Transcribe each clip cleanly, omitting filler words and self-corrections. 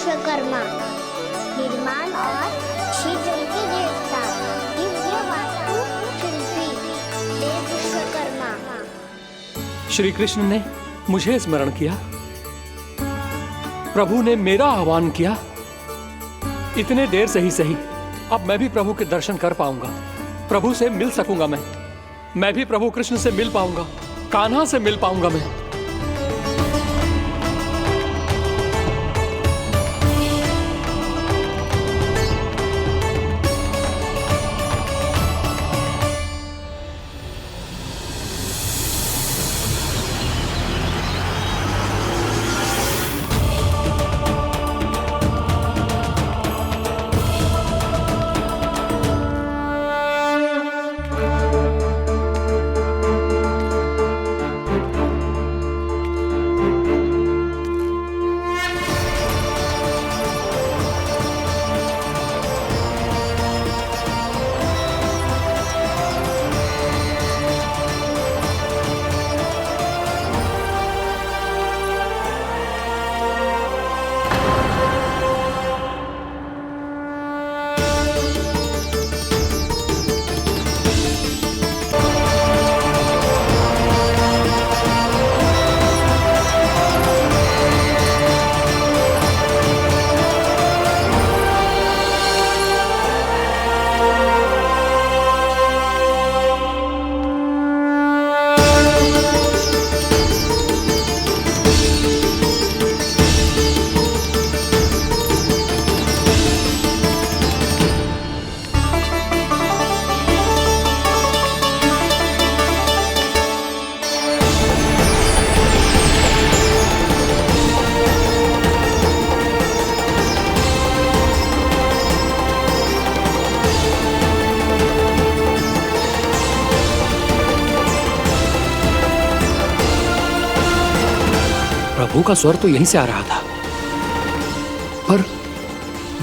विश्वकर्मा, निर्माण और शीतल के देवता, दिव्य वास्तु शिल्पी देव विश्वकर्मा। श्री कृष्ण ने मुझे स्मरण किया, प्रभु ने मेरा आह्वान किया। इतने देर से ही सही, अब मैं भी प्रभु के दर्शन कर पाऊंगा, प्रभु से मिल सकूंगा। मैं भी प्रभु कृष्ण से मिल पाऊंगा, कान्हा से मिल पाऊंगा मैं। प्रभु का स्वर तो यहीं से आ रहा था, पर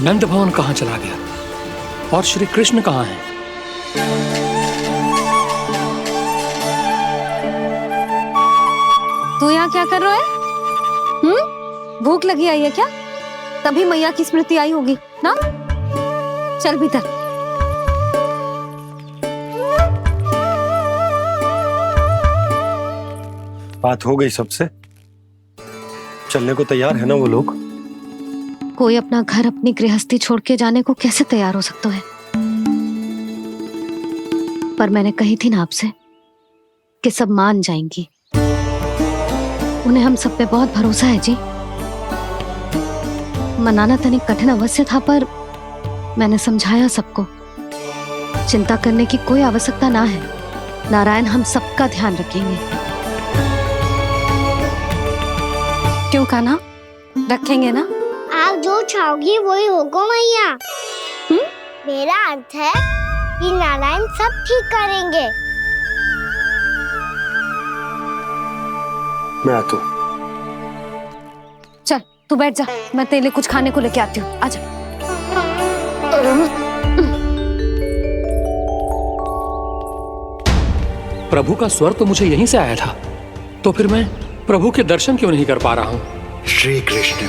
नंद भवन कहां चला गया और श्री कृष्ण कहां हैं? तू यहाँ क्या कर रहा है? भूख लगी आई है क्या? तभी मैया की स्मृति आई होगी ना? चल भीतर। बात हो गई सबसे? चलने को तैयार है ना वो लोग? कोई अपना घर, अपनी गृहस्थी छोड़ के जाने को कैसे तैयार हो सकता है? पर मैंने कही थी ना आपसे कि सब मान जाएंगी। उन्हें हम सब पे बहुत भरोसा है जी। मनाना तनिक कठिन अवश्य था, पर मैंने समझाया सबको। चिंता करने की कोई आवश्यकता ना है, नारायण हम सबका ध्यान रखेंगे। क्यों कान्हा, रखेंगे ना? आप जो चाहोगी वही होगा मैया। मेरा अर्थ है कि नारायण सब ठीक करेंगे। मैं आता हूँ। चल तू बैठ जा, मैं तेरे लिए कुछ खाने को लेके आती हूँ। आजा। प्रभु का स्वर तो मुझे यहीं से आया था, तो फिर मैं प्रभु के दर्शन क्यों नहीं कर पा रहा हूँ? श्री कृष्ण,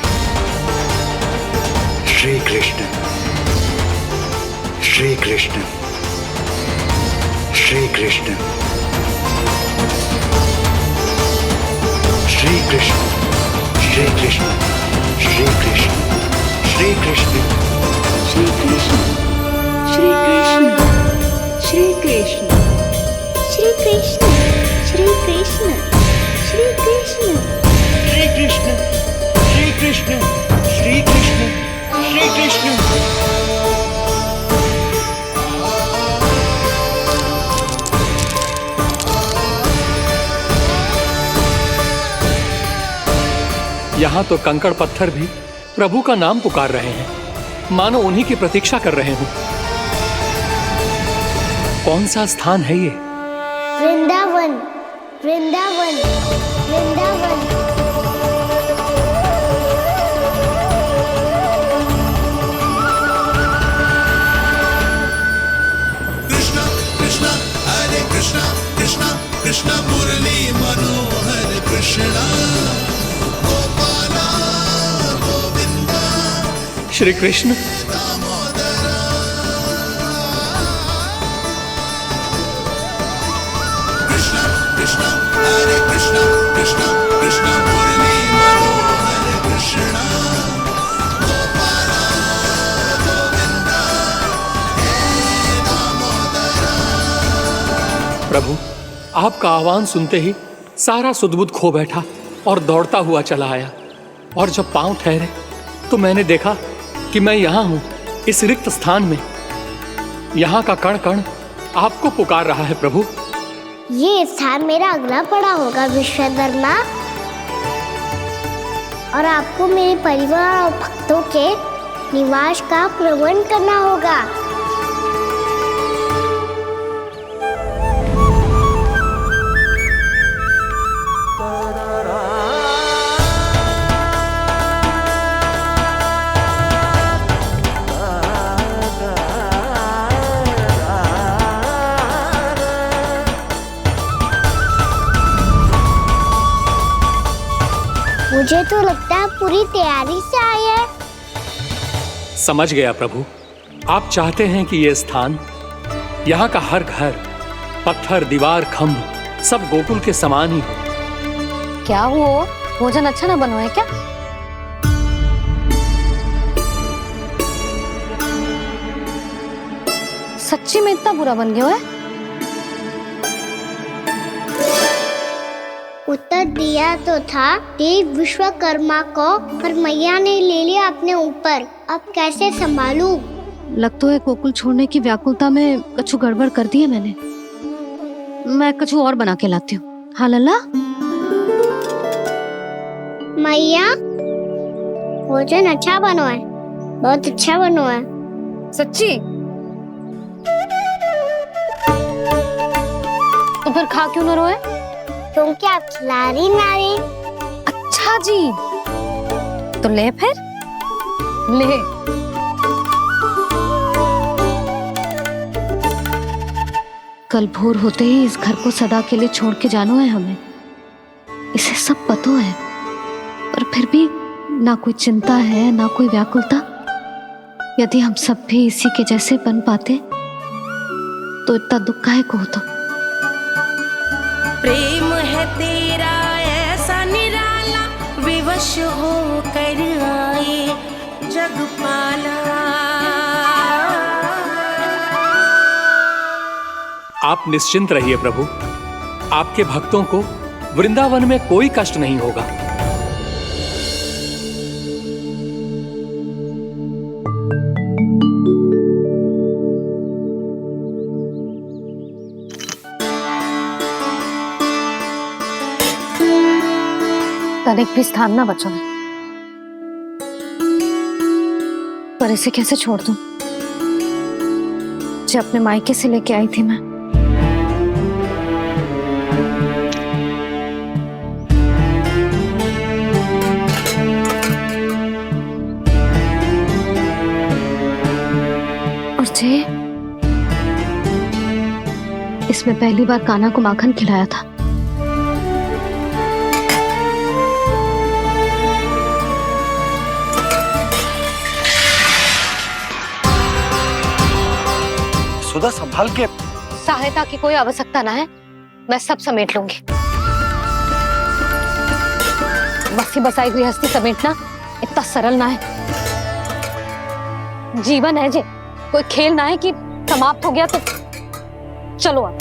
श्री कृष्ण, श्री कृष्ण, श्री कृष्ण, श्री कृष्ण, श्री कृष्ण, श्री कृष्ण, श्री कृष्ण, श्री कृष्ण, श्री कृष्ण, श्री कृष्ण, श्री कृष्ण, श्री कृष्ण, श्री कृष्ण, श्री कृष्ण, श्री कृष्ण, श्री कृष्ण, श्री कृष्ण। यहाँ तो कंकड़ पत्थर भी प्रभु का नाम पुकार रहे हैं, मानो उन्हीं की प्रतीक्षा कर रहे हों। कौन सा स्थान है ये? वृंदावन, वृंदावन, वृंदावन। कृष्णा कृष्णा हरे कृष्णा, कृष्णा कृष्णा मुरली मनोहर कृष्णा, गोपाला गोविंदा श्री कृष्ण। कृष्ण कृष्ण हरे कृष्ण कृष्ण कृष्ण मुरली मनोहर कृष्ण गोपाल गोविंद हे दामोदर। प्रभु, आपका आह्वान सुनते ही सारा सुध-बुध खो बैठा और दौड़ता हुआ चला आया। और जब पांव ठहरे तो मैंने देखा कि मैं यहाँ हूँ, इस रिक्त स्थान में। यहाँ का कण कण आपको पुकार रहा है प्रभु। ये स्थान मेरा अगला पड़ा होगा विश्वकर्मा, और आपको मेरे परिवार और भक्तों के निवास का प्रबंध करना होगा। मुझे तो लगता है पूरी तैयारी से आए हैं। समझ गया प्रभु, आप चाहते हैं कि यह स्थान, यहाँ का हर घर, पत्थर, दीवार, खम्भ सब गोकुल के समान ही हो। क्या हुआ? भोजन अच्छा ना बनो है क्या? सच्ची में इतना बुरा बन गया है? उत्तर दिया तो था देव विश्वकर्मा को, पर मैया ने ले लिया अपने ऊपर। अब कैसे संभालूं? लगता है गोकुल छोड़ने की व्याकुलता में कछु गड़बड़ कर दी है मैंने। मैं कछु और बना के लाती हूँ। हाँ लल्ला? मैया, भोजन अच्छा बनो है, बहुत अच्छा बनो है। सच्ची? तो फिर खा क्यों न रोए? तुम क्या खिला रही नारी? अच्छा जी, तो ले फिर ले। कल भोर होते ही इस घर को सदा के लिए छोड़ के जाना है हमें। इसे सब पता है, पर फिर भी ना कोई चिंता है ना कोई व्याकुलता। यदि हम सब भी इसी के जैसे बन पाते तो इतना दुख काहे को होता। प्रेम है तेरा ऐसा निराला, विवश हो कर आए जगपाला। आप निश्चिंत रहिए प्रभु, आपके भक्तों को वृंदावन में कोई कष्ट नहीं होगा। तनिक भी स्थान ना बचो है, पर इसे कैसे छोड़ दूं जो अपने मायके से लेके आई थी मैं। और जे इसमें पहली बार कान्हा को माखन खिलाया था। सुधा संभाल के। सहायता की कोई आवश्यकता ना है, मैं सब समेट लूंगी। बसी बसाई गृहस्थी समेटना इतना सरल ना है। जीवन है जे, कोई खेल ना है कि समाप्त हो गया तो चलो आप।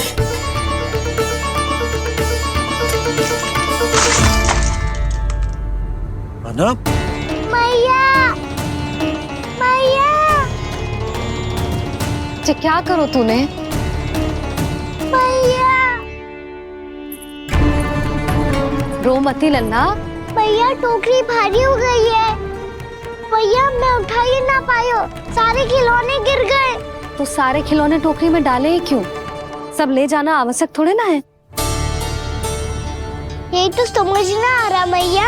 अना? मैया, मैया, जे क्या करो तूने? मैया, रो मती लल्ला। भैया टोकरी भारी हो गई है। भैया मैं उठा ही ना पायो, सारे खिलौने गिर गए। तो सारे खिलौने टोकरी में डाले ही क्यों? सब ले जाना आवश्यक थोड़े ना है। यही तो समझ ना आ रहा मैया,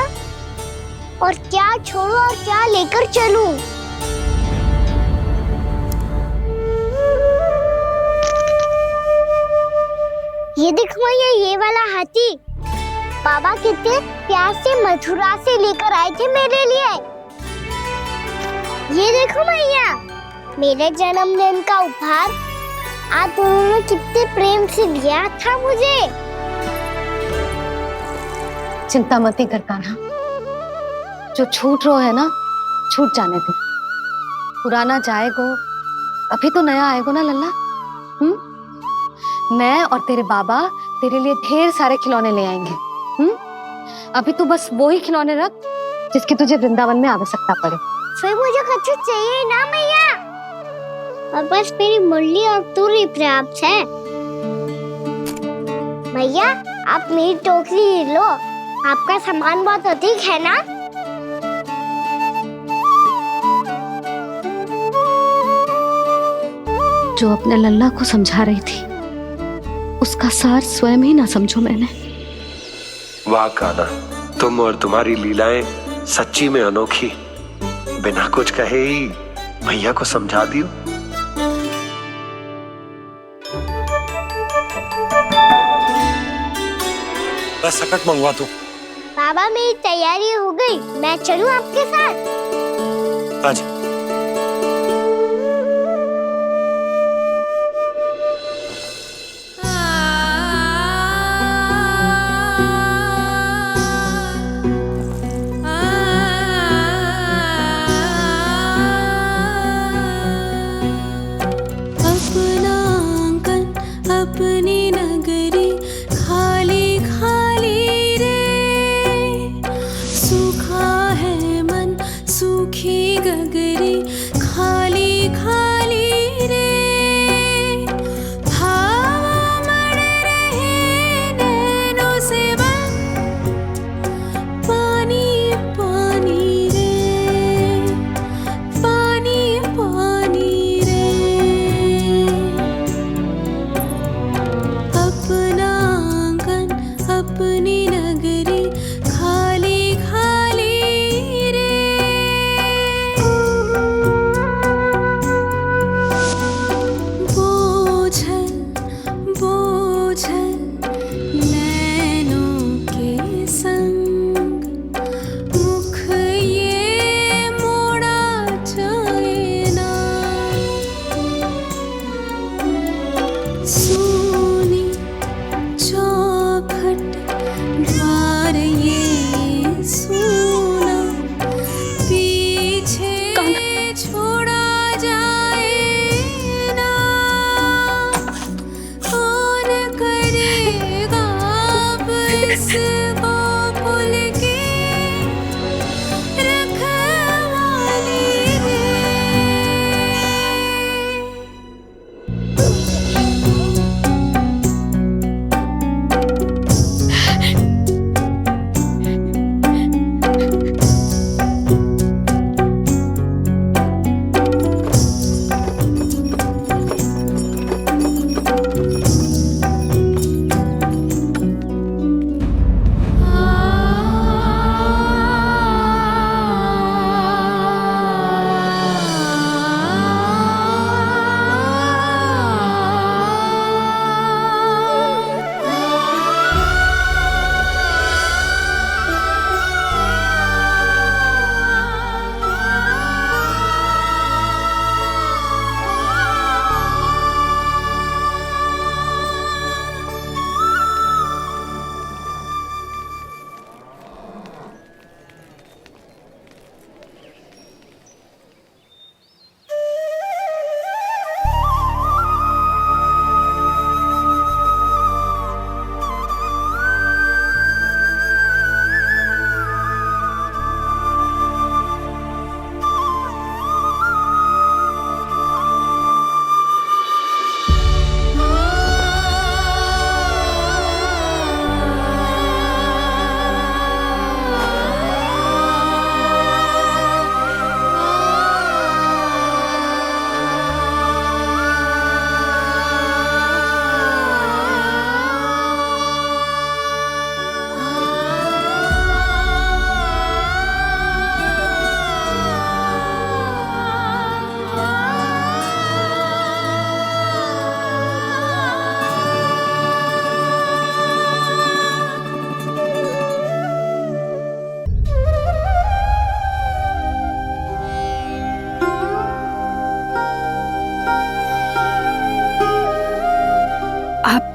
और क्या छोड़ू और क्या लेकर चलूं? ये देख मैया, ये वाला हाथी बाबा कितने प्यार से मथुरा से लेकर आए थे मेरे लिए। ये देखो मैया, मेरे जन्मदिन का उपहार आप उन्होंने कितने प्रेम से दिया था मुझे। चिंता मत कर कान्हा, जो छूट रो है ना छूट जाने दे। पुराना जाएगो, अभी तो नया आएगो ना लल्ला। मैं और तेरे बाबा तेरे लिए ढेर सारे खिलौने ले आएंगे। अभी तू बस वो ही खिलौने रख जिसकी तुझे वृंदावन में आवश्यकता पड़े। फिर मुझे कुछ चाहिए ना मैया, और बस मेरी मुरली और तूरी पर्याप्त है। भैया आप मेरी टोकरी लो, आपका सामान बहुत अधिक है ना। जो अपने लल्ला को समझा रही थी उसका सार स्वयं ही ना समझो मैंने। वाह कान्हा, तुम और तुम्हारी लीलाएं सच्ची में अनोखी। बिना कुछ कहे ही भैया को समझा दियो। बस सकट मंगवा तू। बाबा मेरी तैयारी हो गई, मैं चलूं आपके साथ। आज अपना आंगन अपनी नगरी खाली खाली रे, सूखा है मन सूखी गगरी खाली खाली रे, हवा मर रहे नैनों से बन पानी पानी रे, पानी पानी रे। अपना आंगन अपनी नगरी खाली खाली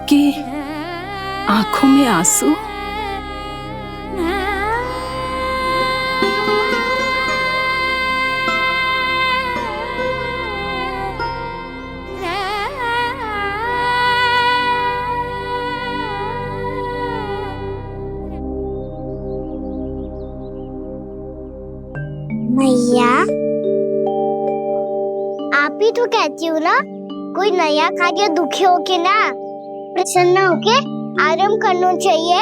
आपकी आंखों में आंसू? मैया, आप ही तो कहती हो ना, कोई नया खा के दुखी होके ना, प्रसन्न होके आराम करना चाहिए।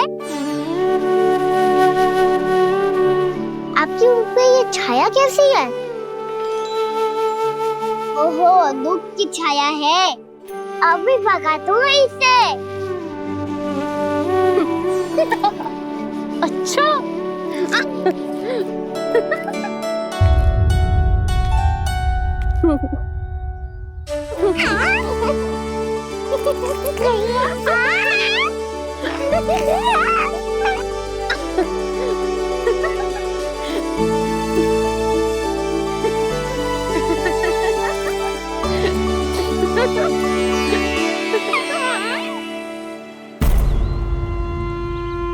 आपकी मुंह पे ये छाया कैसी है? ओहो, दुख की छाया है। अभी भगा दो इसे। अच्छा।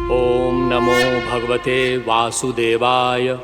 ओम नमो भगवते वासुदेवाय।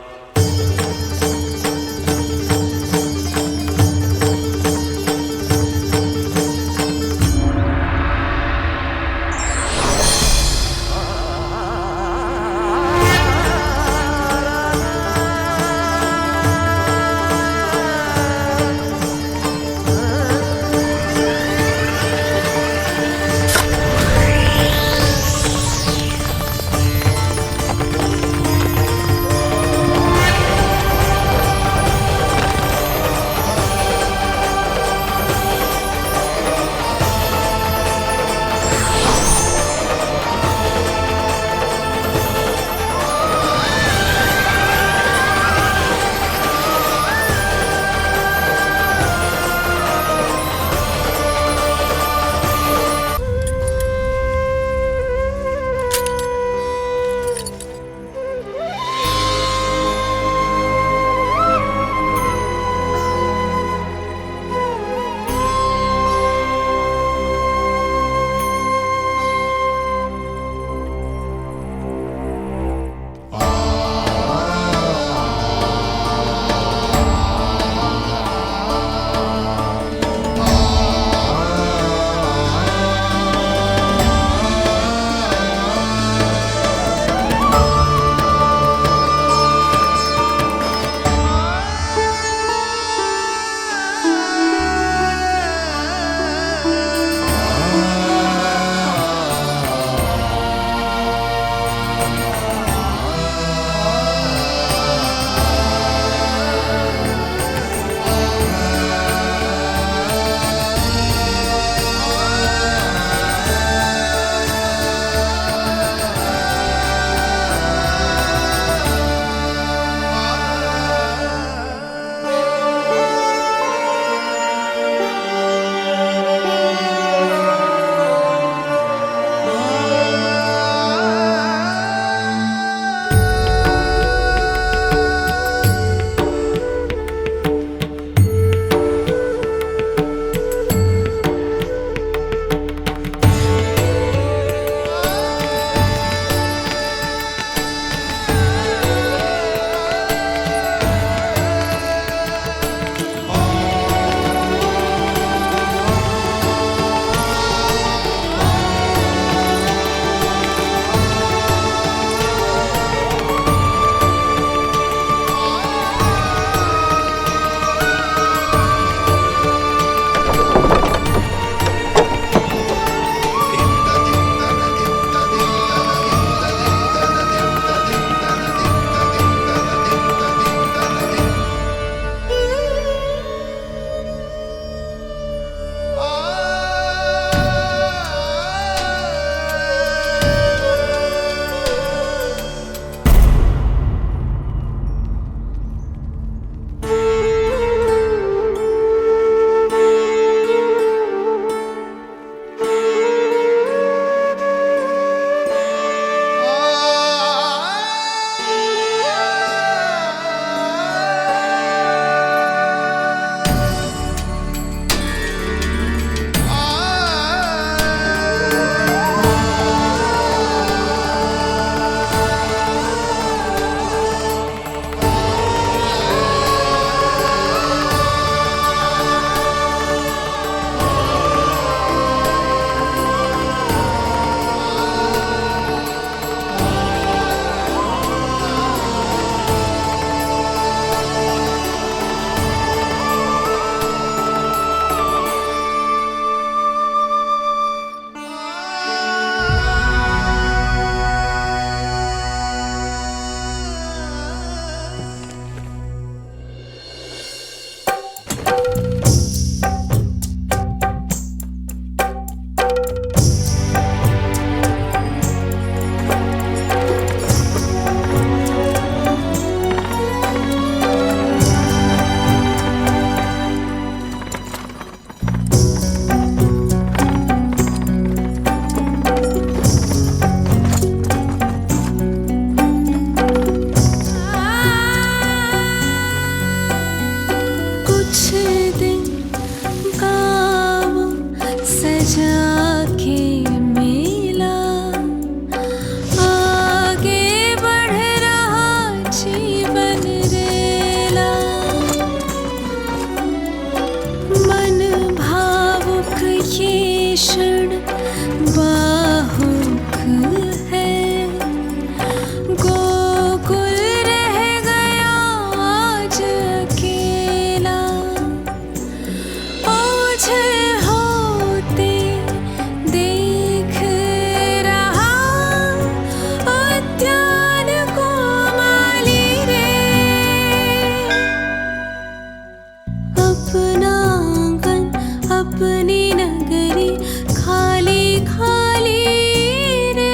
जीवन रेला मन भावुक ये क्षण बाहुक है गोकुल रह गया आज अकेला ओझल होते देख रहा उद्यान को माली रे अपना आंगन अपनी नगरी खाली खाली रे।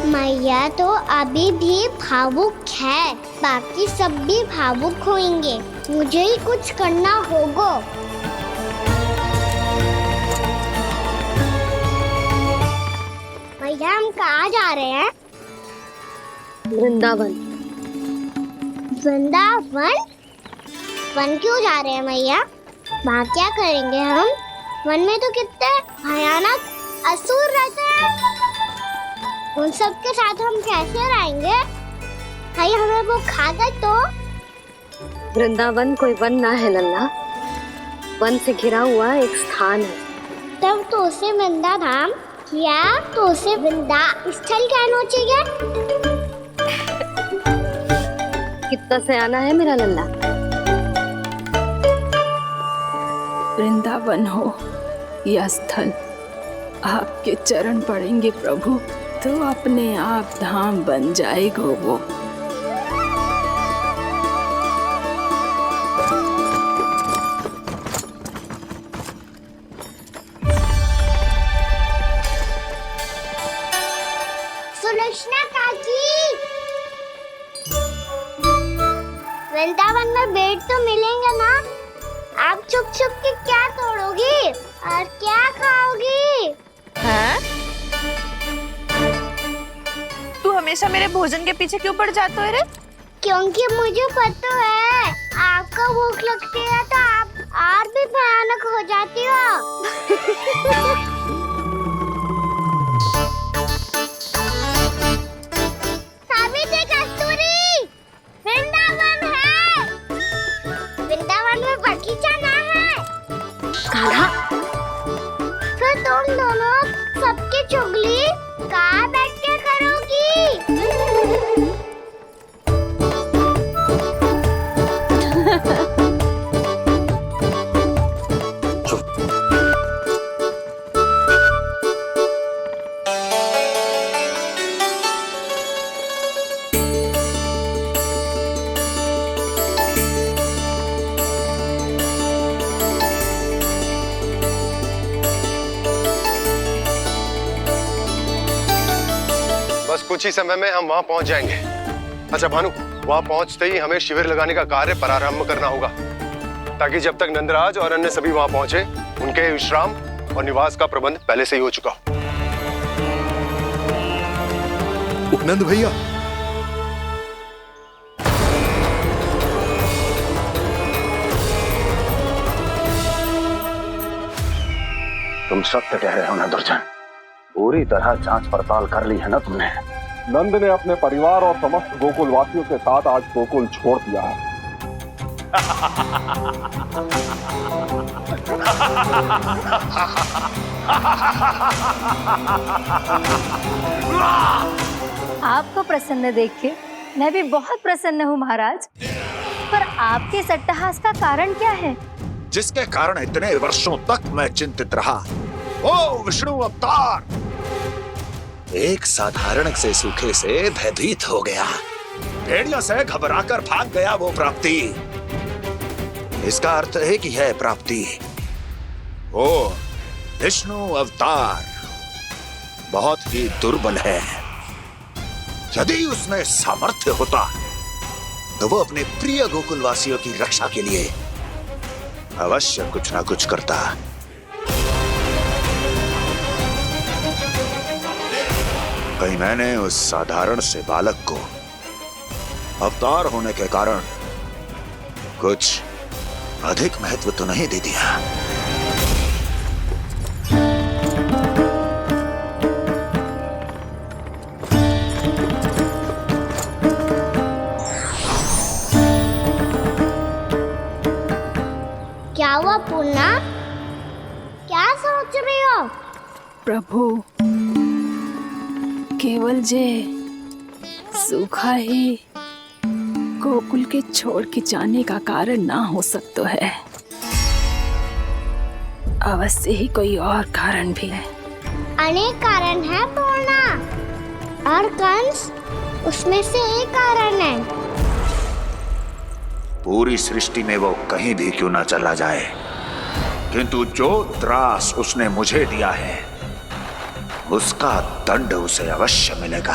मैया तो अभी भी भावुक है, बाकी सब भी भावुक होंगे। मुझे ही कुछ करना होगा। भैया हम कहाँ जा रहे हैं? वृंदावन। वृंदावन? वन क्यों जा रहे हैं मैया? वहाँ क्या करेंगे हम? वन में तो कितने भयानक असुर रहते हैं। उन सब के साथ हम कैसे रहेंगे? भाई हमें वो खा गए तो? वृंदावन कोई वन ना है लल्ला, वन से घिरा हुआ एक स्थान है। तब तो उसे वृंदा धाम क्या तो उसे वृंदा स्थल कहना चाहिए। कितना से आना है मेरा लल्ला? वृंदावन हो या स्थल, आपके चरण पड़ेंगे प्रभु तो अपने आप धाम बन जाएगा वो। सुलक्षणा काकी, वृंदावन में बेट तो मिलेंगे ना? आप छुप छुप के क्या तोड़ोगी और क्या खाओगी? हाँ? तू हमेशा मेरे भोजन के पीछे क्यों पड़ जाता है रे? क्योंकि मुझे पता है आपको भूख लगती है तो आप और भी भयानक हो जाती हो। सावित्री, कस्तूरी, वृंदावन है। वृंदावन में बगीचा ना है। कान्हा, फिर तुम दोनों सबकी चुगली कहाँ बैठ के करोगी? बस कुछ ही समय में हम वहां पहुंच जाएंगे। अच्छा भानु, वहां पहुंचते ही हमें शिविर लगाने का कार्य प्रारंभ करना होगा, ताकि जब तक नंदराज और अन्य सभी वहां पहुंचे उनके विश्राम और निवास का प्रबंध पहले से ही हो चुका हो। उपनंद भैया, तुम सत्य कह रहे हो ना दुर्जन, पूरी तरह जांच पड़ताल कर ली है ना तुमने? नंद ने अपने परिवार और समस्त गोकुल वासियों के साथ आज गोकुल छोड़ दिया है। आपको प्रसन्न देख के मैं भी बहुत प्रसन्न हूँ महाराज। पर आपके इस अट्टहास का कारण क्या है? जिसके कारण इतने वर्षों तक मैं चिंतित रहा। ओ विष्णु अवतार! एक साधारण से सूखे से भयभीत हो गया, भेड़ियों से घबराकर भाग गया वो प्राप्ति। इसका अर्थ है कि यह प्राप्ति ओ विष्णु अवतार बहुत ही दुर्बल है। यदि उसमें सामर्थ्य होता तो वो अपने प्रिय गोकुलवासियों की रक्षा के लिए अवश्य कुछ ना कुछ करता। कहीं मैंने उस साधारण से बालक को अवतार होने के कारण कुछ अधिक महत्व तो नहीं दे दिया। क्या हुआ पूर्णा? क्या सोच रही हो? प्रभु, केवल जे सूखा ही गोकुल के छोड़ के जाने का कारण ना हो सकता है। अवश्य ही कोई और कारण भी है। अनेक कारण है पूर्णा, और कंस उसमें से एक कारण है। पूरी सृष्टि में वो कहीं भी क्यों ना चला जाए, किंतु जो त्रास उसने मुझे दिया है उसका दंड उसे अवश्य मिलेगा।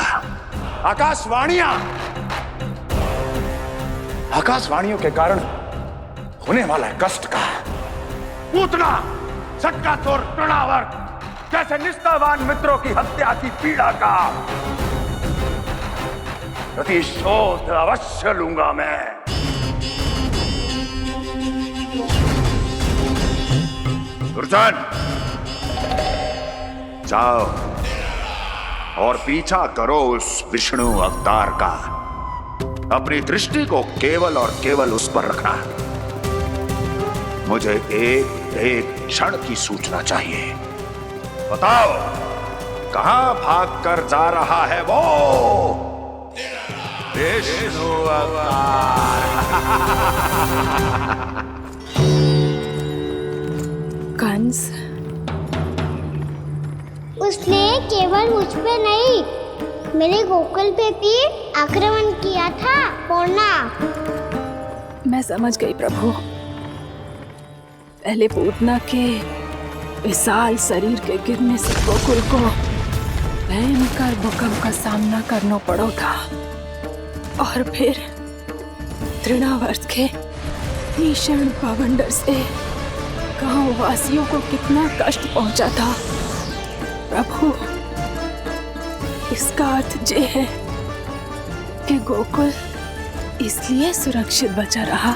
आकाशवाणियों के कारण होने वाला कष्ट का पूतना सटका चोर तृणावर जैसे निष्ठावान मित्रों की हत्या की पीड़ा का प्रतिशोध अवश्य लूंगा मैं। दुर्जन, जाओ और पीछा करो उस विष्णु अवतार का। अपनी दृष्टि को केवल और केवल उस पर रखना। मुझे एक एक क्षण की सूचना चाहिए। बताओ, कहां भागकर जा रहा है वो विष्णु अवतार? कंस, उसने केवल मुझ पे नहीं, मेरे गोकुल पे भी आक्रमण किया था पूर्णा। मैं समझ गई प्रभु। पहले पूतना के विशाल शरीर के गिरने से गोकुल को भयंकर भूकंप का सामना करना पड़ा था, और फिर तृणावर्त के भीषण पावंडर से गांव वासियों को कितना कष्ट पहुंचा था। प्रभु, इसका अर्थ ये है कि गोकुल इसलिए सुरक्षित बचा रहा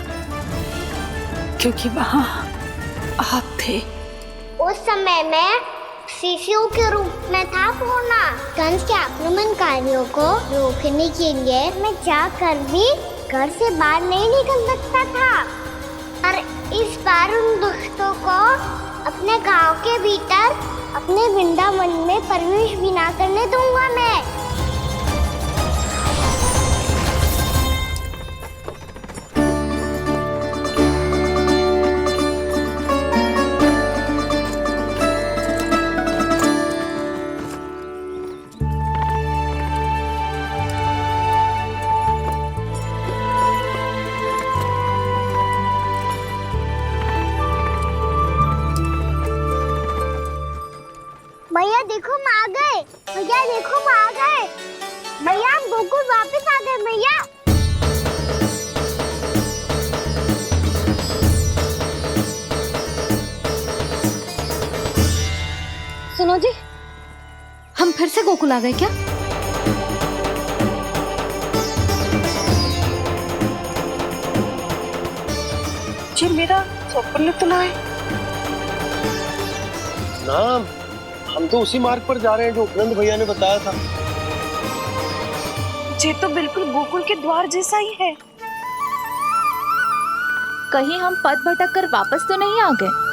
क्योंकि वहां आप थे। उस समय मैं शिशु के रूप में था पूर्णा। कंस के आक्रमणकारियों को रोकने के लिए मैं जाकर भी घर से बाहर नहीं निकल सकता था, और इस बार उन दुष्टों को अपने गांव के भीतर, अपने वृंदावन में प्रवेश भी ना करने दूंगा मैं। भैया देखो हम आ गए, भैया देखो हम आ गए, भैया हम गोकुल वापस आ गए भैया। सुनो जी, हम फिर से गोकुल आ गए क्या? जी मेरा स्वप्न तो ना है। ना, हम तो उसी मार्ग पर जा रहे हैं जो उपनंद भैया ने बताया था। ये तो बिल्कुल गोकुल के द्वार जैसा ही है। कहीं हम पथ भटक कर वापस तो नहीं आ गए?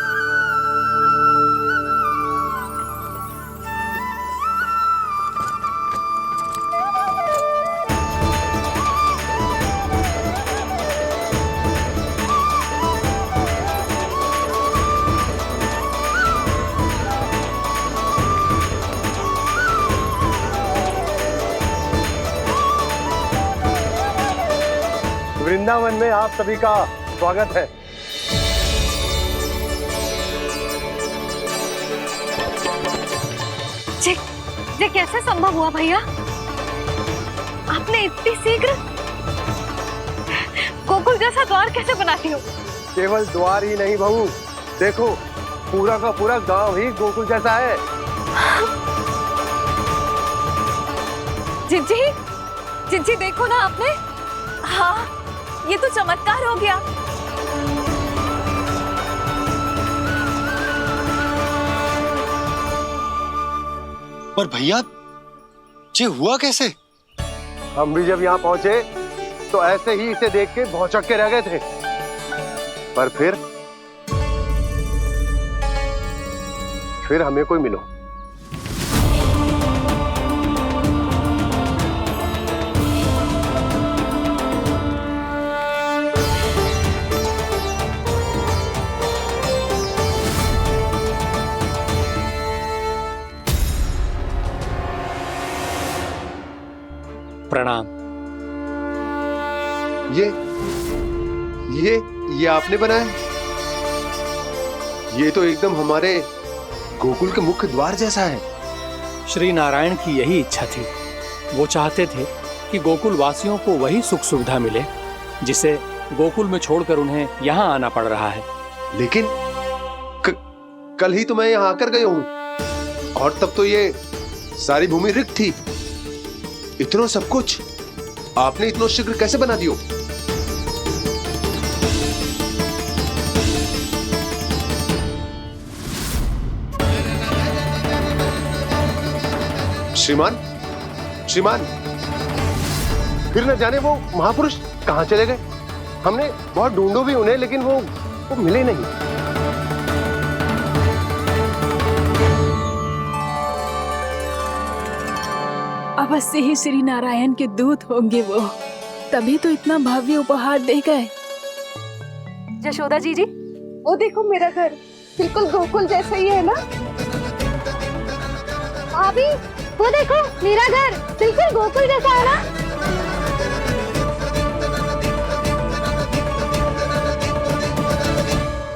वृंदावन में आप सभी का स्वागत है। ये कैसे संभव हुआ भैया? आपने इतनी शीघ्र गोकुल जैसा द्वार कैसे बनाती हो? केवल द्वार ही नहीं बहू, देखो पूरा का पूरा गांव ही गोकुल जैसा है। जिज्जी, जिज्जी देखो ना आपने। हाँ, ये तो चमत्कार हो गया। पर भैया ये हुआ कैसे? हम भी जब यहाँ पहुंचे तो ऐसे ही इसे देख के भौचक के रह गए थे, पर फिर हमें कोई मिलो। प्रणाम। ये आपने बनाया? ये तो एकदम हमारे गोकुल के मुख्य द्वार जैसा है। श्री नारायण की यही इच्छा थी। वो चाहते थे कि गोकुल वासियों को वही सुख सुविधा मिले जिसे गोकुल में छोड़कर उन्हें यहाँ आना पड़ रहा है। लेकिन कल ही तो मैं यहाँ आकर गया हूँ और तब तो ये सारी भूमि रिक्त थी। इतना सब कुछ आपने इतना शीघ्र कैसे बना दियो? श्रीमान, फिर न जाने वो महापुरुष कहां चले गए। हमने बहुत ढूंढो भी उन्हें, लेकिन वो मिले नहीं। अवश्य ही श्री नारायण के दूत होंगे वो, तभी तो इतना भव्य उपहार दे गए। यशोदा जी, वो देखो मेरा घर बिल्कुल गोकुल जैसा ही है ना? भाभी, वो देखो मेरा घर बिल्कुल गोकुल जैसा है ना?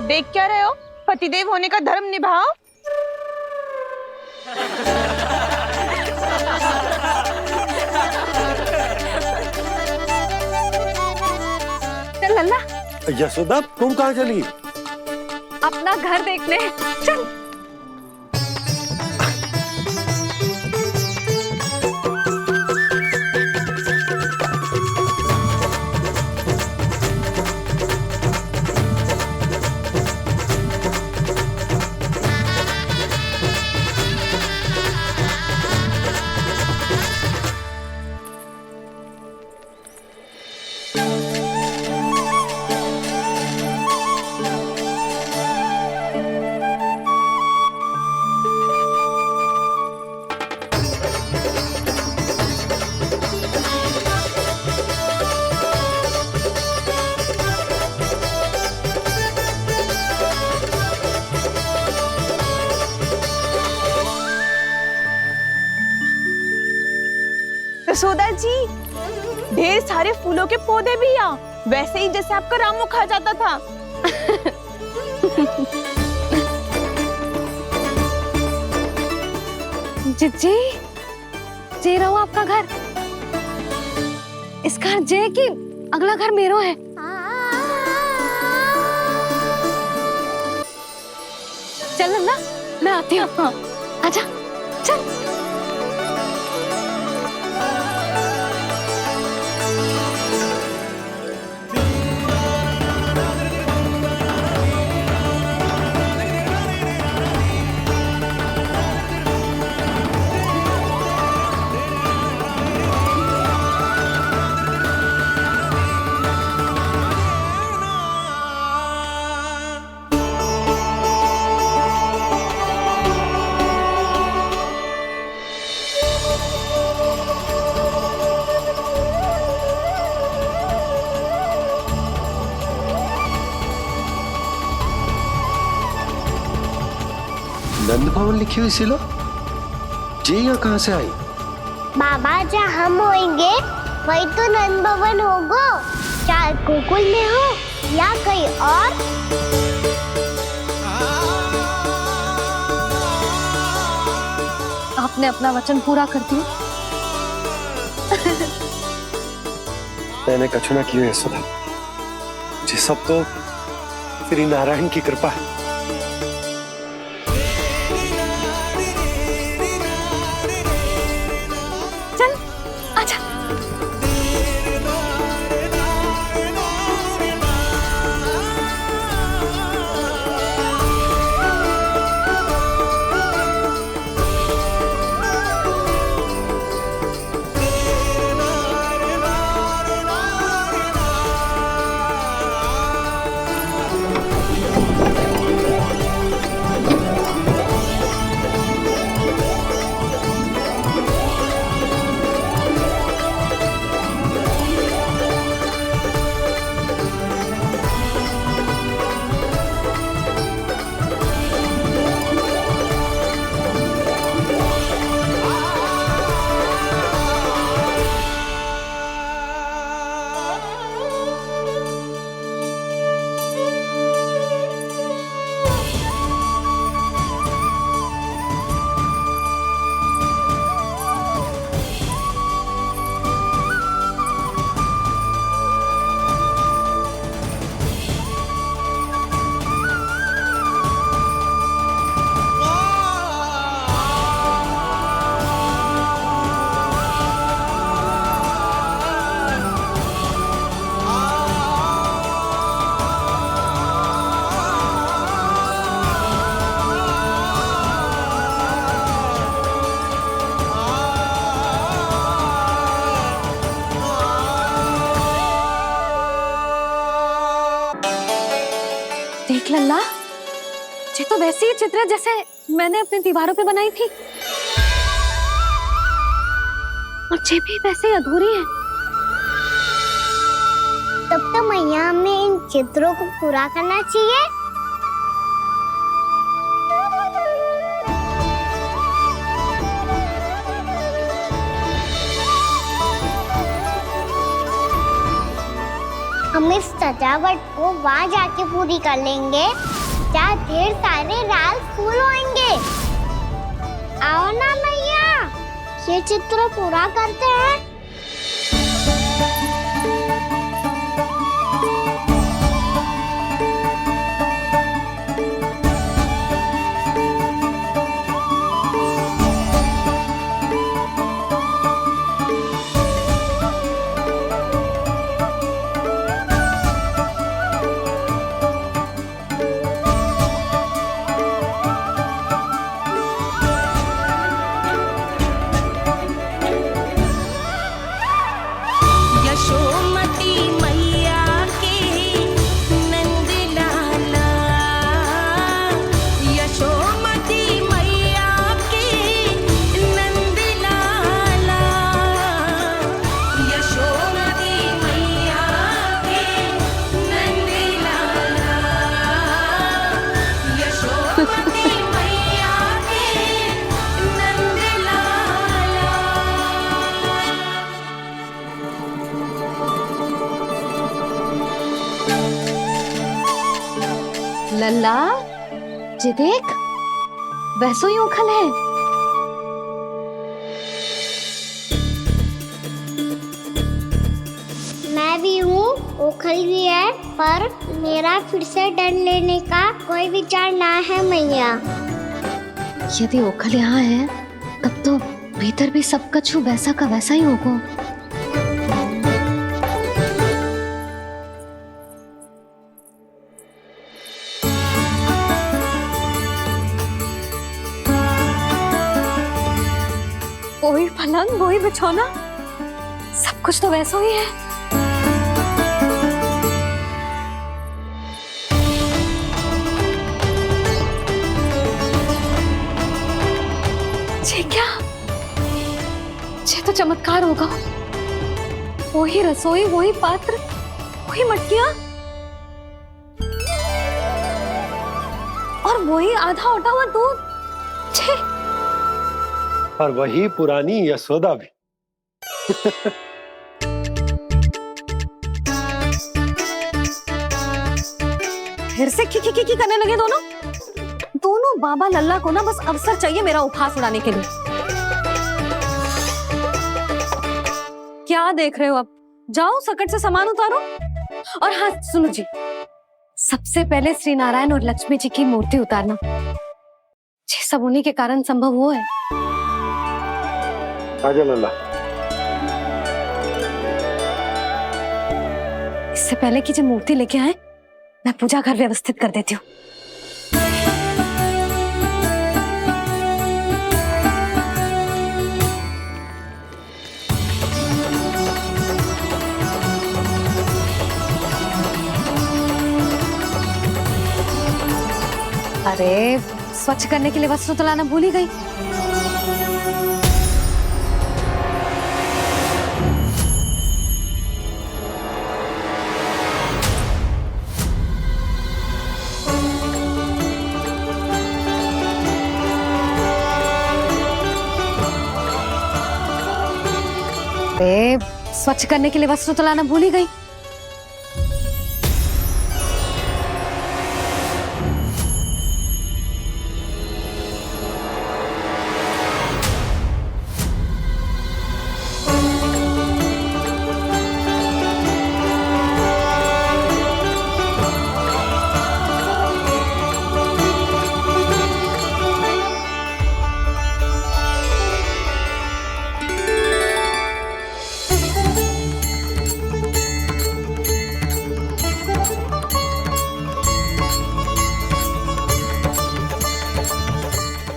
देख क्या रहे हो? पतिदेव होने का धर्म निभाओ। चल लल्ला, यशोदा तुम कहाँ चली? अपना घर देखने चल। यशोदा जी, ढेर सारे फूलों के पौधे भी यहाँ, वैसे ही जैसे आपका रामू खा जाता था। जिज्जी, जे रहो आपका घर। इस घर जे की अगला घर मेरो है। चल लल्ला, मैं आती हूँ। आजा, चल। कौन लिखी हुई सिलो? ये यहाँ कहाँ से आई? बाबा जहाँ हम होंगे वही तो नंद भवन होगा, चाहे गोकुल में हो या कहीं और। आपने अपना वचन पूरा कर दिया। मैंने कछु ना किया यशोदा, ये सब तो श्री नारायण की कृपा है। चल आजा। देख लल्ला, ये तो वैसी ही चित्र है जैसे मैंने अपने दीवारों पे बनाई थी, और ये भी वैसे ही अधूरी है। तब तो मैया हमें इन चित्रों को पूरा करना चाहिए। हम इस सजावट को वहाँ जाके पूरी कर लेंगे जहाँ ढेर सारे लाल फूल होंगे। आओ ना मैया, ये चित्र पूरा करते हैं। लल्ला, ये देख, वैसो ही उखल है। मैं भी हूँ, उखल भी है, पर मेरा फिर से डर लेने का कोई विचार ना है मैया। यदि ओखल यहाँ है, तब तो भीतर भी सब कछु वैसा का वैसा ही होगा। वही पलंग, वही बिछौना, सब कुछ तो वैसा ही है। ये क्या? ये तो चमत्कार होगा। वही रसोई, वही पात्र, वही मटकियां, और वही आधा उटा हुआ दूध। मुझे? और वही पुरानी यशोदा भी। फिर से खी करने लगे दोनों। दोनों बाबा लल्ला को ना बस अवसर चाहिए मेरा उपहास उड़ाने के लिए। क्या देख रहे हो? अब जाओ सकट से सामान उतारो। और हाँ सुनो जी, सबसे पहले श्री नारायण और लक्ष्मी जी की मूर्ति उतारना। ये सब उन्हीं के कारण संभव हुआ है। आजा लल्ला। इससे पहले कि जो मूर्ति लेके आए, मैं पूजा घर व्यवस्थित कर देती हूँ। अरे स्वच्छ करने के लिए वस्त्र तो लाना भूल ही गई। स्वच्छ करने के लिए वस्त्र तो लाना भूल ही गई।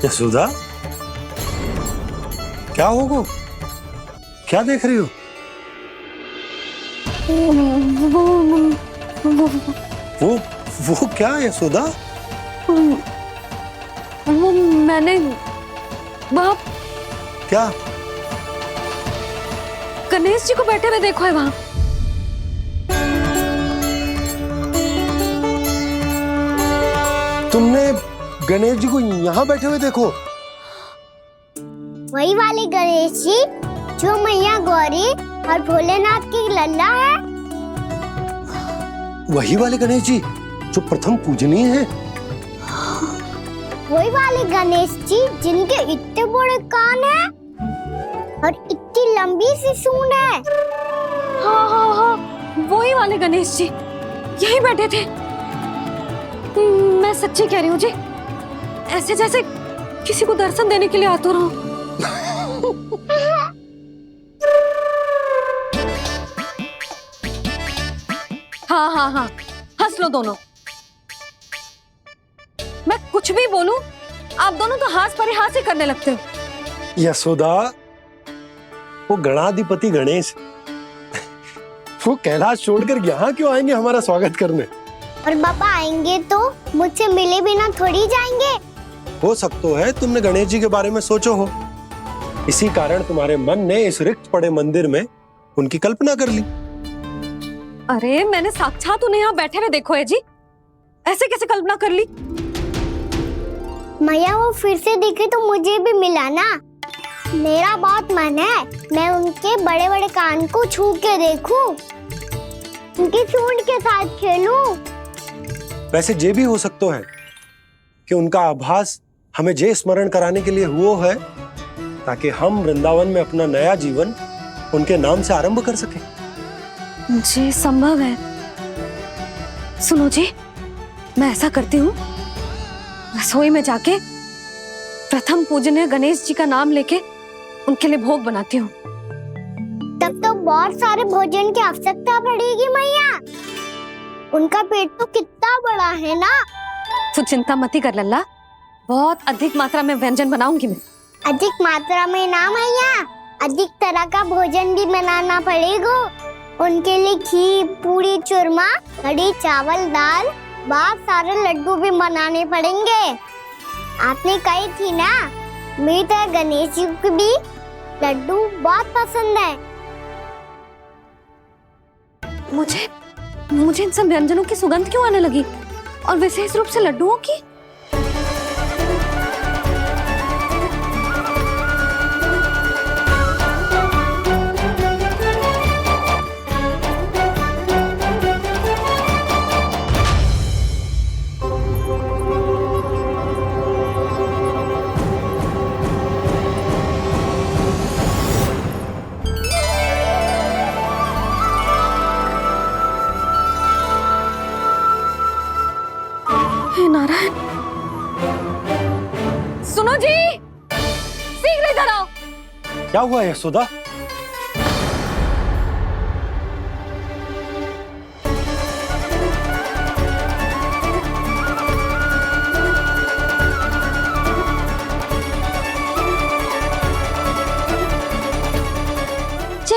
यशोदा, क्या होगा? क्या देख रही हो? वो क्या यशोदा? वो मैंने वहाँ क्या? गणेश जी को बैठे हुए देखो है वहाँ। तुमने गणेश जी को यहाँ बैठे हुए देखो? वही वाले गणेश जी जो मैया गौरी और भोलेनाथ की लल्ला है। वही वाले गणेश जी जो प्रथम पूजनीय हैं। वही वाले गणेश जी जिनके इतने बड़े कान हैं और इतनी लंबी सी सूंड है। हाँ, वही वाले गणेश जी यही बैठे थे। मैं सच्ची कह रही हूँ जी, ऐसे जैसे किसी को दर्शन देने के लिए आतुर हूँ। हाँ, हंस लो दोनों। मैं कुछ भी बोलूं, आप दोनों तो हास परिहास ही करने लगते हो। यशोदा, वो गणाधिपति गणेश वो कैलाश छोड़कर यहाँ क्यों आएंगे हमारा स्वागत करने? और पापा आएंगे तो मुझसे मिले बिना थोड़ी जाएंगे। हो सकता है तुमने गणेश जी के बारे में सोचो हो, इसी कारण तुम्हारे मन ने इस रिक्त पड़े मंदिर में उनकी कल्पना कर ली। अरे मैंने साक्षात उन्हें यहाँ बैठे हुए देखो है जी, ऐसे कैसे कल्पना कर ली? मैया वो फिर से दिखे तो मुझे भी मिला ना। मेरा बहुत मन है मैं उनके बड़े बड़े कान को छू के देखूं, उनकी सूंड के साथ खेलूं। वैसे ये भी हो सकता है कि उनका आभास हमें जे स्मरण कराने के लिए हुआ है ताकि हम वृंदावन में अपना नया जीवन उनके नाम से आरंभ कर सकें। जी संभव है। सुनो जी, मैं ऐसा करती हूँ, रसोई में जाके प्रथम पूजनीय गणेश जी का नाम लेके उनके लिए भोग बनाती हूँ। तब तो बहुत सारे भोजन की आवश्यकता पड़ेगी मैया। उनका पेट तो कितना बड़ा है ना। तू चिंता मत कर लल्ला, बहुत अधिक मात्रा में व्यंजन बनाऊंगी मैं। अधिक मात्रा में ना मैया, अधिक तरह का भोजन भी बनाना पड़ेगा। उनके लिए खीर, पूरी, चूरमा, कढ़ी, चावल, दाल, बहुत सारे लड्डू भी बनाने पड़ेंगे। आपने कही थी ना, मेरी तरह गणेश जी को भी लड्डू बहुत पसंद है। मुझे इन सब व्यंजनों की सुगंध क्यों आने लगी, और विशेष रूप से लड्डुओं की? जी, शीघ्र इधर आओ। क्या हुआ यशोदा?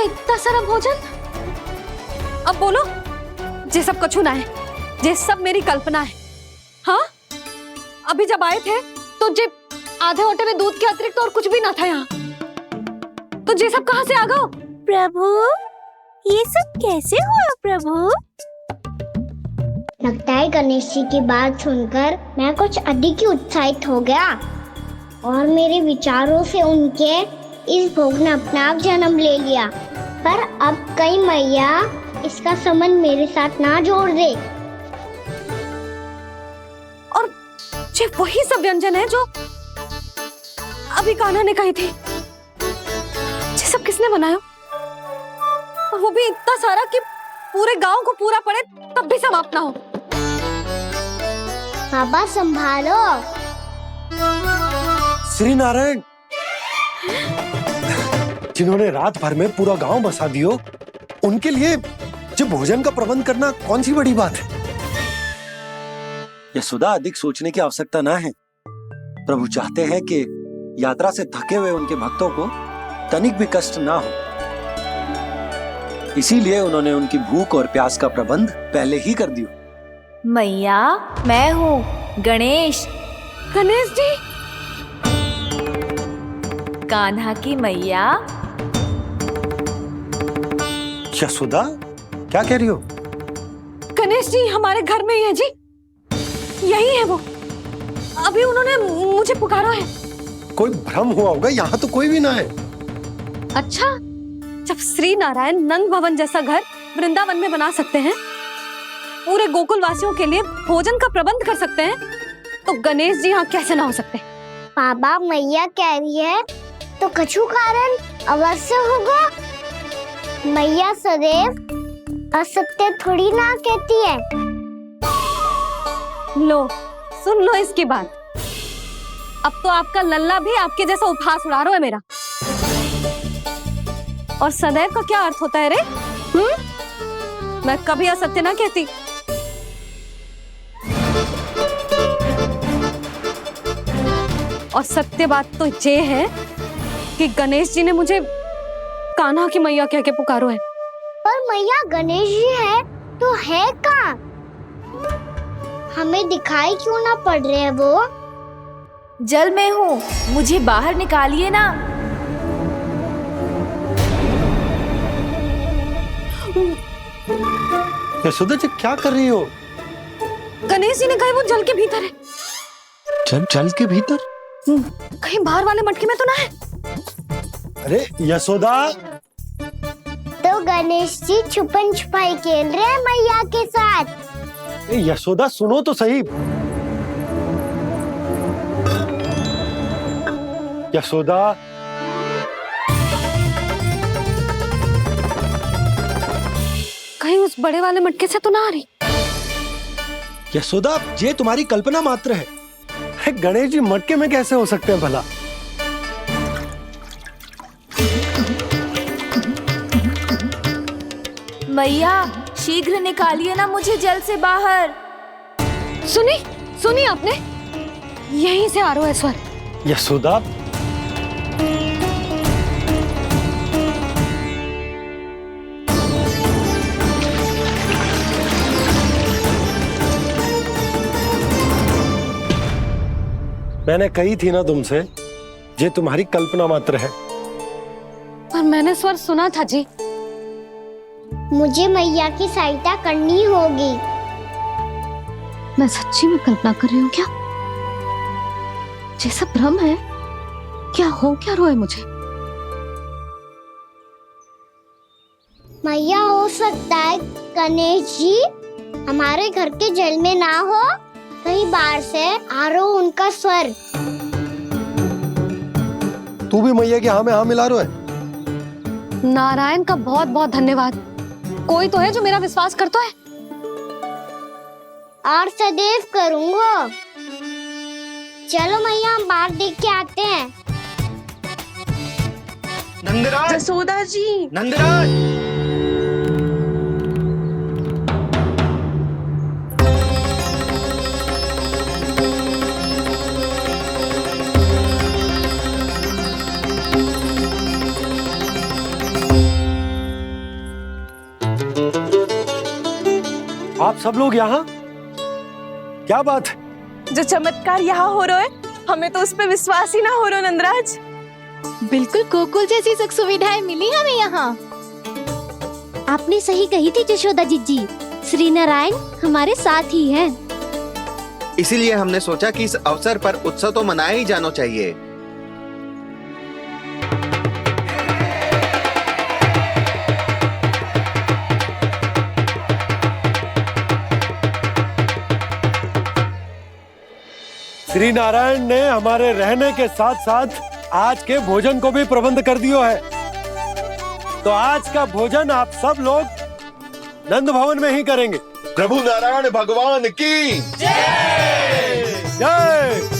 इतना सारा भोजन, अब बोलो, ये सब कछु ना है, ये सब मेरी कल्पना है। हाँ, अभी जब आए थे तो जे आधे ओटे में दूध के अतिरिक्त और कुछ भी ना था यहाँ, तो ये सब कहाँ से आ गए? प्रभु, ये सब कैसे हुआ प्रभु? लगता है गणेश जी की बात सुनकर मैं कुछ अधिक ही उत्साहित हो गया और मेरे विचारों से उनके इस भोग ने अपना आप जन्म ले लिया। पर अब कहीं मैया इसका संबंध मेरे साथ ना जोड़ दे। और ये वही सब व्यंजन है जो अभी कान्हा ने कही थी। ये सब किसने बनाया? और वो भी इतना सारा कि पूरे गांव को पूरा पड़े तब भी समाप्त ना हो। बाबा संभालो। श्री नारायण, जिन्होंने रात भर में पूरा गांव बसा दियो, उनके लिए जो भोजन का प्रबंध करना कौन सी बड़ी बात है? यशोदा, अधिक सोचने की आवश्यकता ना है। प्रभु चाहते हैं कि यात्रा से थके हुए उनके भक्तों को तनिक भी कष्ट ना हो, इसीलिए उन्होंने उनकी भूख और प्यास का प्रबंध पहले ही कर दिया। मैया, मैं हूँ गणेश। गणेश जी? कान्हा की मैया। यशोदा, क्या कह रही हो? गणेश जी हमारे घर में ही है जी, यही है वो। अभी उन्होंने मुझे पुकारा है। कोई भ्रम हुआ होगा, यहाँ तो कोई भी ना है। अच्छा, जब श्री नारायण नंद भवन जैसा घर वृंदावन में बना सकते हैं, पूरे गोकुल वासियों के लिए भोजन का प्रबंध कर सकते हैं, तो गणेश जी यहाँ कैसे ना हो सकते? बाबा, मैया कह रही है तो कछु कारण अवश्य होगा। मैया सदैव असत्य थोड़ी ना कहती है। लो, सुन लो इसकी बात। अब तो आपका लल्ला भी आपके जैसा उपहास उड़ा रहा है मेरा। और सदैव का क्या अर्थ होता है रे? मैं कभी असत्य ना कहती। और सत्य बात तो ये है कि गणेश जी ने मुझे कान्हा की मैया कह के पुकारो है। पर मैया गणेश जी है तो है कहाँ? हमें दिखाई क्यों ना पड़ रहे हैं वो? जल में हूँ, मुझे बाहर निकालिए ना। यशोदा जी, क्या कर रही हो? गणेश जी ने कहा वो जल के भीतर है। जल के भीतर? कहीं बाहर वाले मटके में तो ना है? अरे यशोदा! तो गणेश जी छुपन छुपाई खेल रहे हैं मैया के साथ। यशोदा, सुनो तो सही। यशोदा, कहीं उस बड़े वाले मटके से तो ना आ रही? यशोदा, ये तुम्हारी कल्पना मात्र है। गणेश जी मटके में कैसे हो सकते हैं भला? मैया, शीघ्र निकालिए ना मुझे जल से बाहर। सुनी आपने? यहीं से आ रहा है स्वर। यशोदा, मैंने कही थी ना तुमसे, ये तुम्हारी कल्पना मात्र है। पर मैंने स्वर सुना था जी। मुझे मैया की सहायता करनी होगी। मैं सच्ची में कल्पना कर रही हूँ क्या? जैसा भ्रम है क्या? हो क्या रहा है मुझे? मैया, हो सकता है गणेश जी हमारे घर के जल में ना हो, कहीं बाहर से आ रहा हो उनका स्वर। तू भी मैया के हाँ में हाँ मिला रहा है। नारायण का बहुत बहुत धन्यवाद। कोई तो है जो मेरा विश्वास करता है। और सदैव करूंगा। चलो मैया हम बाहर देख के आते हैं। नंदराज, जसोदा जी, नंदराज। आप सब लोग यहाँ? क्या बात है? जो चमत्कार यहाँ हो रहा है, हमें तो उस पे विश्वास ही ना हो रहा नंदराज। बिल्कुल गोकुल जैसी सुख सुविधाएं मिली हमें यहाँ। आपने सही कही थी जशोदा जीजी, श्री नारायण हमारे साथ ही हैं। इसीलिए हमने सोचा कि इस अवसर पर उत्सव तो मनाया ही जाना चाहिए। श्री नारायण ने हमारे रहने के साथ साथ आज के भोजन को भी प्रबंध कर दियो है। तो आज का भोजन आप सब लोग नंद भवन में ही करेंगे। प्रभु नारायण भगवान की जय जय।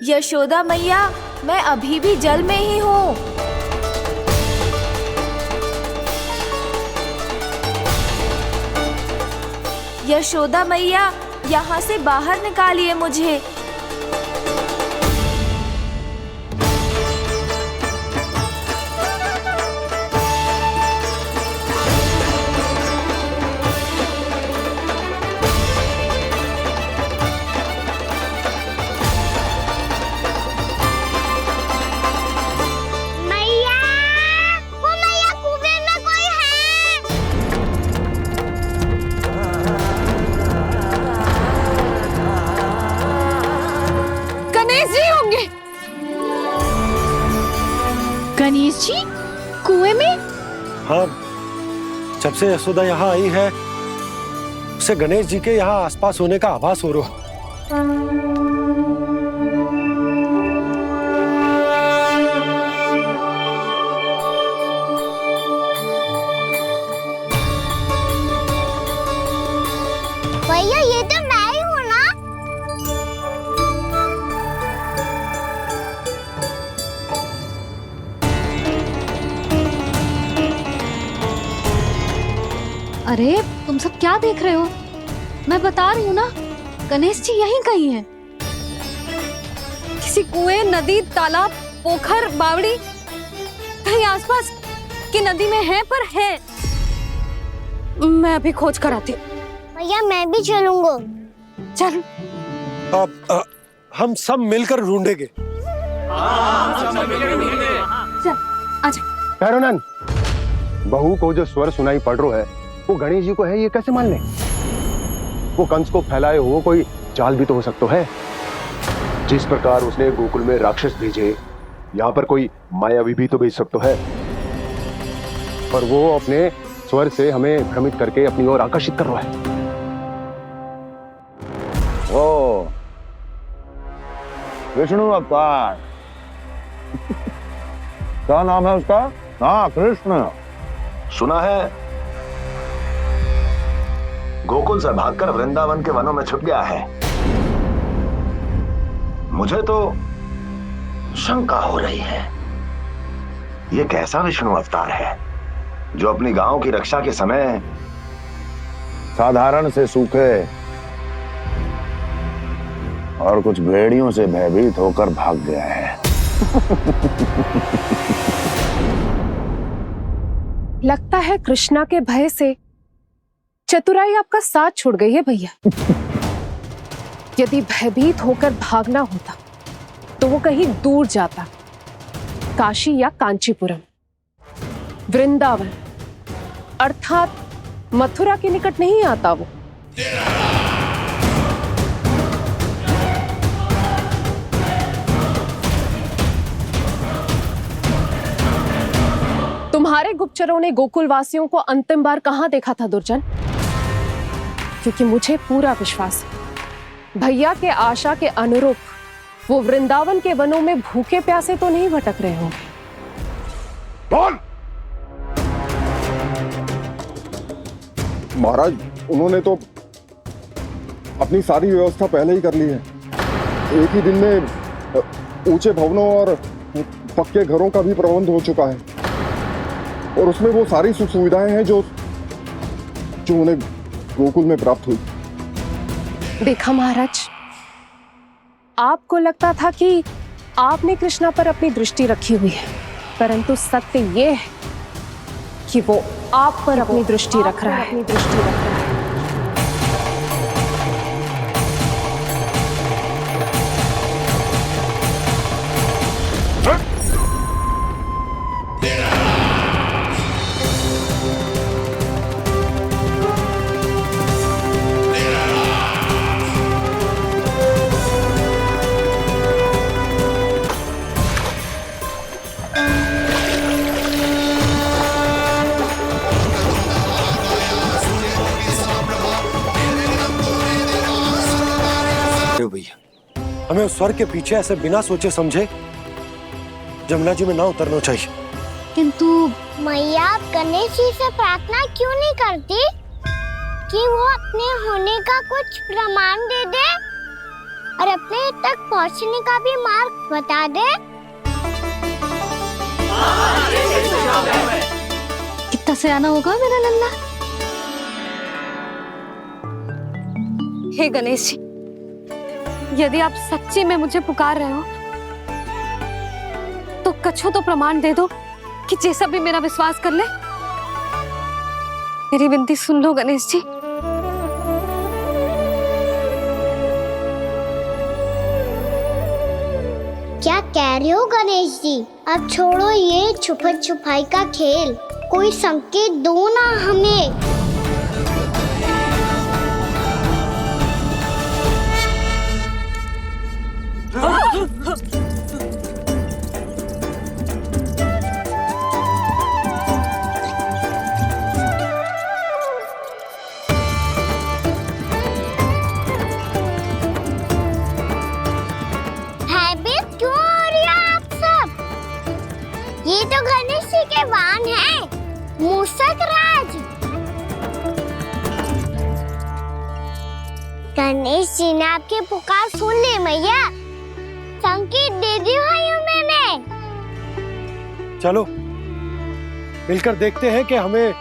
यशोदा मैया, मैं अभी भी जल में ही हूँ। यशोदा मैया, यहाँ से बाहर निकालिए मुझे। गणेश जी कुएं में? हाँ, जब से यशोदा यहाँ आई है उसे गणेश जी के यहाँ आसपास होने का आभास हो रहा। भैया ये तो मैं ही हूँ ना? अरे तुम सब क्या देख रहे हो? मैं बता रही हूँ ना, गणेश जी यहीं कहीं हैं। किसी कुएं, नदी, तालाब, पोखर, बावड़ी कहीं आसपास की नदी में है, पर है। मैं अभी खोज कर आती हूँ। भैया मैं भी चलूंगा। चल। अब हम सब मिलकर ढूंढेंगे। चल आजा। भैरवनंद, बहू को जो स्वर सुनाई पड़ रहा है वो गणेश जी को है, ये कैसे मान ले? वो कंस को फैलाए हुए कोई चाल भी तो हो सकता है। जिस प्रकार उसने गोकुल में राक्षस भेजे, यहाँ पर कोई मायावी भी तो भेज सकता है। और वो अपने स्वर से हमें भ्रमित करके अपनी ओर आकर्षित कर रहा है। ओ विष्णु अवतार। क्या नाम है उसका? हाँ, कृष्ण। सुना है गोकुल से भागकर वृंदावन के वनों में छुप गया है। मुझे तो शंका हो रही है, ये कैसा विष्णु अवतार है जो अपनी गांव की रक्षा के समय साधारण से सूखे और कुछ भेड़ियों से भयभीत होकर भाग गया है। लगता है कृष्णा के भय से चतुराई आपका साथ छोड़ गई है भैया। यदि भयभीत होकर भागना होता तो वो कहीं दूर जाता, काशी या कांचीपुरम। वृंदावन अर्थात मथुरा के निकट नहीं आता वो। तुम्हारे गुप्तचरों ने गोकुल वासियों को अंतिम बार कहां देखा था दुर्जन? क्योंकि मुझे पूरा विश्वास है भैया के आशा के अनुरूप वो वृंदावन के वनों में भूखे प्यासे तो नहीं भटक रहे होंगे। बोल। महाराज, उन्होंने तो अपनी सारी व्यवस्था पहले ही कर ली है। एक ही दिन में ऊंचे भवनों और पक्के घरों का भी प्रबंध हो चुका है और उसमें वो सारी सुख सुविधाएं हैं जो उन्हें गोकुल में प्राप्त हुई। देखा महाराज, आपको लगता था कि आपने कृष्णा पर अपनी दृष्टि रखी हुई है, परंतु सत्य ये है कि वो आप पर अपनी दृष्टि रख रहा है। हमें उस स्वर के पीछे ऐसे बिना सोचे समझे जमुना जी में ना उतरना चाहिए। किंतु मैया, आप गणेश जी से प्रार्थना क्यों नहीं करती कि वो अपने होने का कुछ प्रमाण दे दे और अपने तक पहुंचने का भी मार्ग बता दे? कितना सयाना होगा मेरा लल्ला। हे गणेश जी, यदि आप सच्ची में मुझे पुकार रहे हो तो कछु तो प्रमाण दे दो कि जैसा भी मेरा विश्वास कर ले। मेरी विनती सुन लो गणेश जी। क्या कह रहे हो गणेश जी? अब छोड़ो ये छुपन छुपाई का खेल, कोई संकेत दो ना हमें। भयभीत क्यों हो रही हो आप सब? ये तो गणेश जी के वाहन हैं, मूषक राज। गणेश जी ने आपकी पुकार सुन ली मैया, संकेत दे दी भाइयों मैंने। चलो मिलकर देखते हैं कि हमें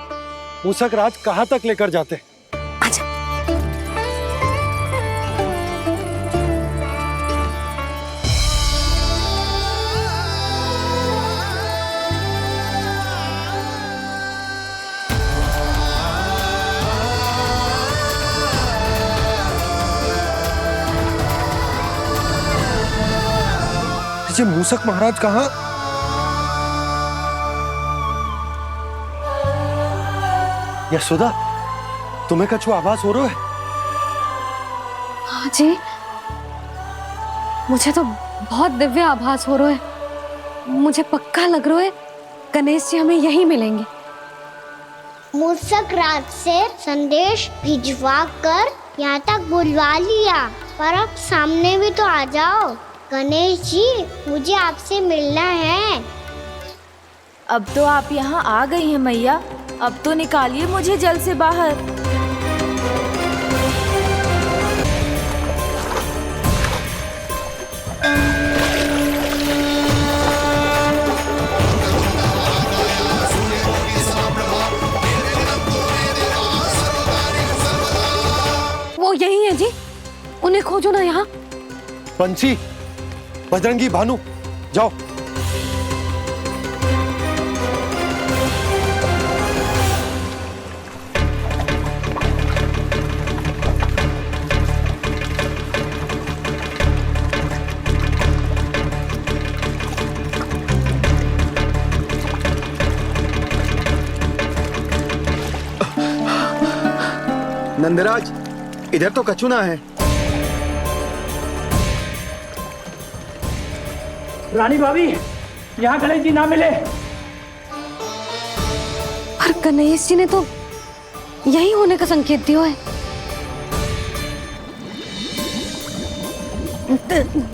मूषक राज कहां तक लेकर जाते हैं। जी मूषक महाराज कहाँ? यशोदा, तुम्हें कछु आभास हो रहा है? हाँ जी, मुझे तो बहुत दिव्य आभास हो रहा है। मुझे पक्का लग रहा है गणेश जी हमें यहीं मिलेंगे। मूषक राज से संदेश भिजवा कर यहाँ तक बुलवा लिया, पर अब सामने भी तो आ जाओ। गणेश जी, मुझे आपसे मिलना है। अब तो आप यहाँ आ गई हैं मैया, अब तो निकालिए मुझे जल से बाहर। वो यही है जी, उन्हें खोजो ना यहाँ। पंछी, बजरंगी, भानु, जाओ। नंदराज, इधर तो कछुना है। रानी भाभी, यहाँ गणेश जी ना मिले। पर गणेश जी ने तो यही होने का संकेत दिया है।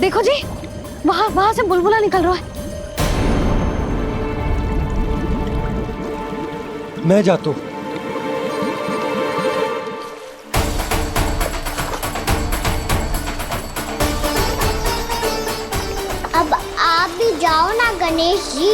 देखो जी, वहां से बुलबुला निकल रहा है। मैं जाता हूं। अब आप भी जाओ ना गणेश जी।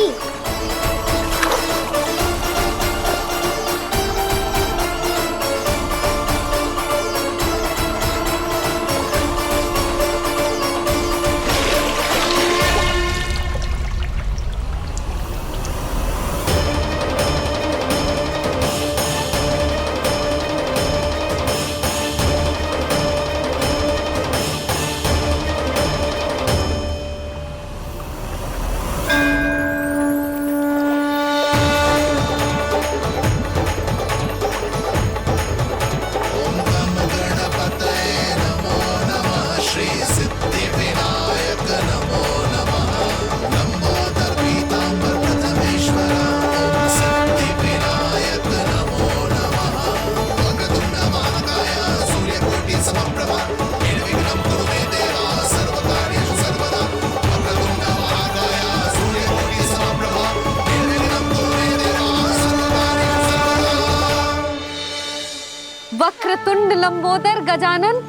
वक्रतुंड लंबोदर गजानन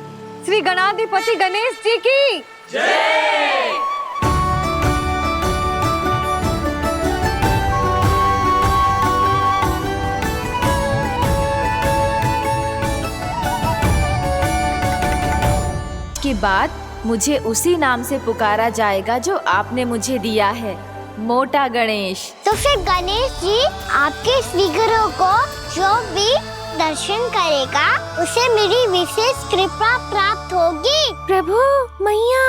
श्री गणाधिपति गणेश जी की जय। के बाद मुझे उसी नाम से पुकारा जाएगा जो आपने मुझे दिया है, मोटा गणेश। तो फिर गणेश जी आपके इस विग्रह को जो भी दर्शन करेगा उसे मेरी विशेष कृपा प्राप्त होगी। प्रभु मैया,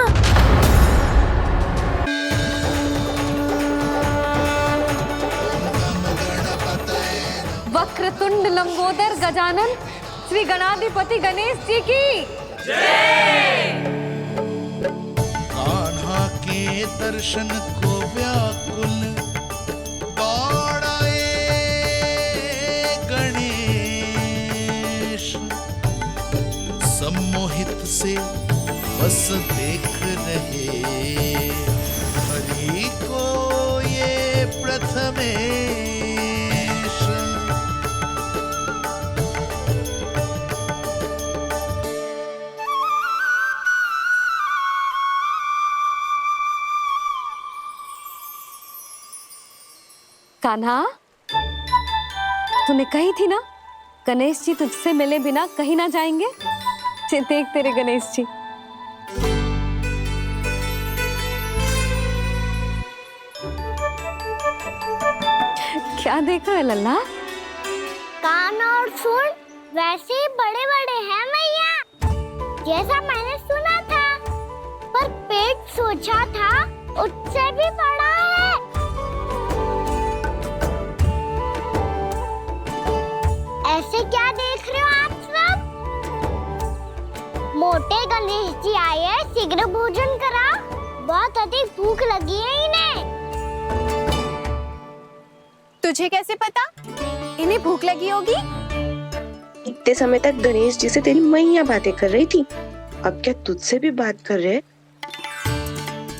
वक्रतुंड लंबोदर गजानन श्री गणाधिपति गणेश जी की जय। कान्हा के दर्शन को व्याकुल सम्मोहित से बस देख रहे हरि को ये प्रथमेश। कान्हा, तूने कही थी ना गणेश जी तुझसे मिले बिना कहीं ना जाएंगे। देख तेरे गणेश जी। क्या देख रहा है लल्ला? कान और सुन वैसे ही बड़े बड़े हैं मैया, जैसा मैंने सुना था, पर पेट सोचा था उससे भी बड़ा है। ऐसे क्या देख रहे हो आप सब? मोटे गणेश जी आए हैं, शीघ्र भोजन करा, बहुत अधिक भूख लगी है इन्हें। तुझे कैसे पता इन्हें भूख लगी होगी? इतने समय तक गणेश जी से तेरी मैया बातें कर रही थी, अब क्या तुझसे भी बात कर रहे?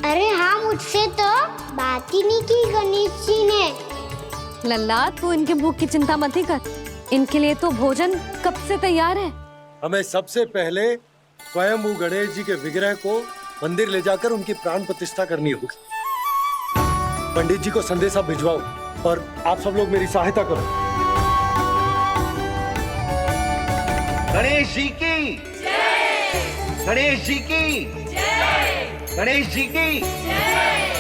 अरे हाँ, मुझसे तो बात ही नहीं की गणेश जी ने। लल्ला, तू इनके भूख की चिंता मत ही कर, इनके लिए तो भोजन कब से तैयार है। हमें सबसे पहले स्वयं गणेश जी के विग्रह को मंदिर ले जाकर उनकी प्राण प्रतिष्ठा करनी होगी। पंडित जी को संदेशा भिजवाओ और आप सब लोग मेरी सहायता करो। गणेश जी की जय। गणेश जी की जय। गणेश जी की जय।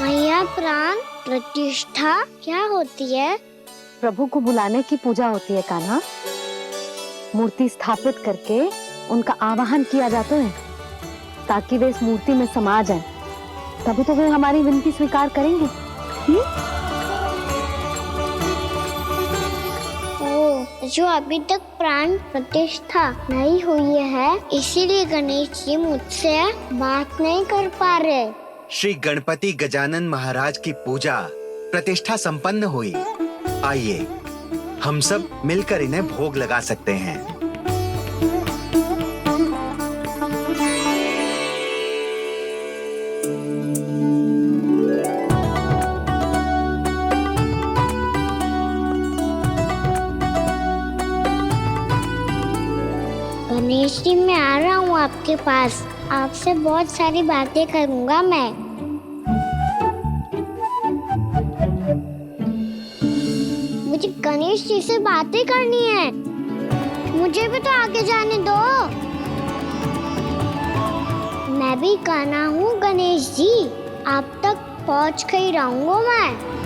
मैया, प्राण प्रतिष्ठा क्या होती है? प्रभु को बुलाने की पूजा होती है कान्हा। मूर्ति स्थापित करके उनका आवाहन किया जाता है। ताकि वे इस मूर्ति में समा जाए, तभी तो वे हमारी विनती स्वीकार करेंगे। जो अभी तक प्राण प्रतिष्ठा नहीं हुई है, इसीलिए गणेश जी मुझसे बात नहीं कर पा रहे। श्री गणपति गजानन महाराज की पूजा प्रतिष्ठा संपन्न हुई। आइए हम सब मिलकर इन्हें भोग लगा सकते हैं। गणेश जी, मैं आ रहा हूँ आपके पास। आपसे बहुत सारी बातें करूँगा मैं। मुझे गणेश जी से बातें करनी है। मुझे भी तो आगे जाने दो। मैं भी कान्हा हूँ गणेश जी, आप तक पहुँच कर ही रहूँगा मैं।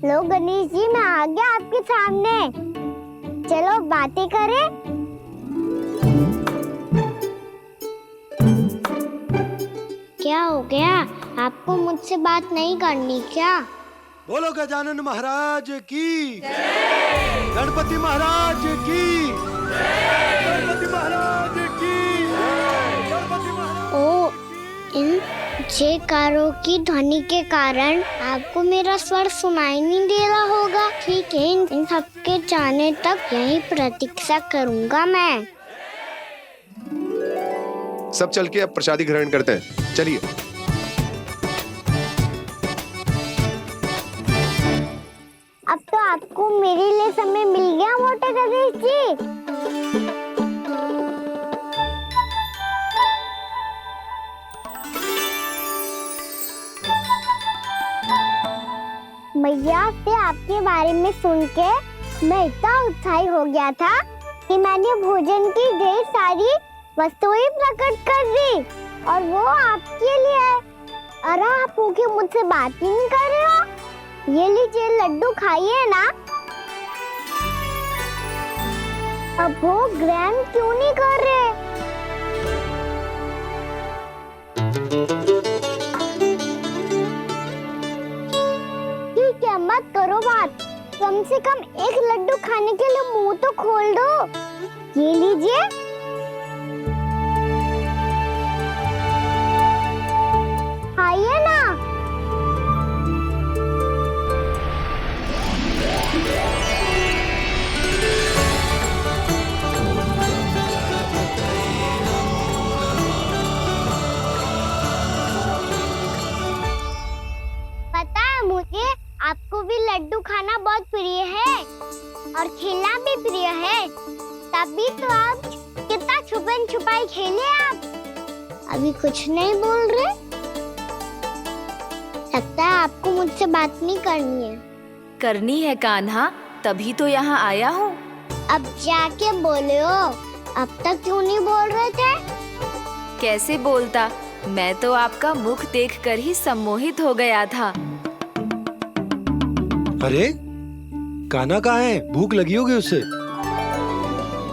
लो गणेश जी, मैं आ गया आपके सामने। चलो बातें करें। क्या हो गया? आपको मुझसे बात नहीं करनी क्या? बोलो गजानन महाराज की, गणपति महाराज की, गणपति महाराज की, गणपति महाराज। ओ, इन जयकारों की ध्वनि के कारण आपको मेरा स्वर सुनाई नहीं दे रहा होगा। ठीक है, इन सबके जाने तक यही प्रतीक्षा करूंगा मैं। सब चल के अब प्रसादी ग्रहण करते हैं। चलिए। अब तो आपको मेरे लिए समय मिल गया मोटे गणेश जी। मैया से आपके बारे में सुन के मैं इतना उत्साही हो गया था कि मैंने भोजन की ढेर सारी वस्तुएं प्रकट कर दी, और वो आपके लिए। अरे आप भूखे मुझसे बात ही नहीं कर रहे हो। ये लीजिए लड्डू, खाइए ना। अब भोग ग्रहण क्यों नहीं कर रहे? मत करो बात, कम से कम एक लड्डू खाने के लिए मुंह तो खोल दो। ये लीजिए। खाइए ना। पता है मुझे, आपको भी लड्डू खाना बहुत प्रिय है और खेलना भी प्रिय है। तभी तो आप कितना छुपन छुपाई खेले। आप अभी कुछ नहीं बोल रहे। लगता है आपको मुझसे बात नहीं करनी है। करनी है कान्हा, तभी तो यहाँ आया हूँ। अब जाके बोलो। अब तक क्यों नहीं बोल रहे थे? कैसे बोलता, मैं तो आपका मुख देखकर ही सम्मोहित हो गया था। अरे कान्हा कहाँ है? भूख लगी होगी उसे।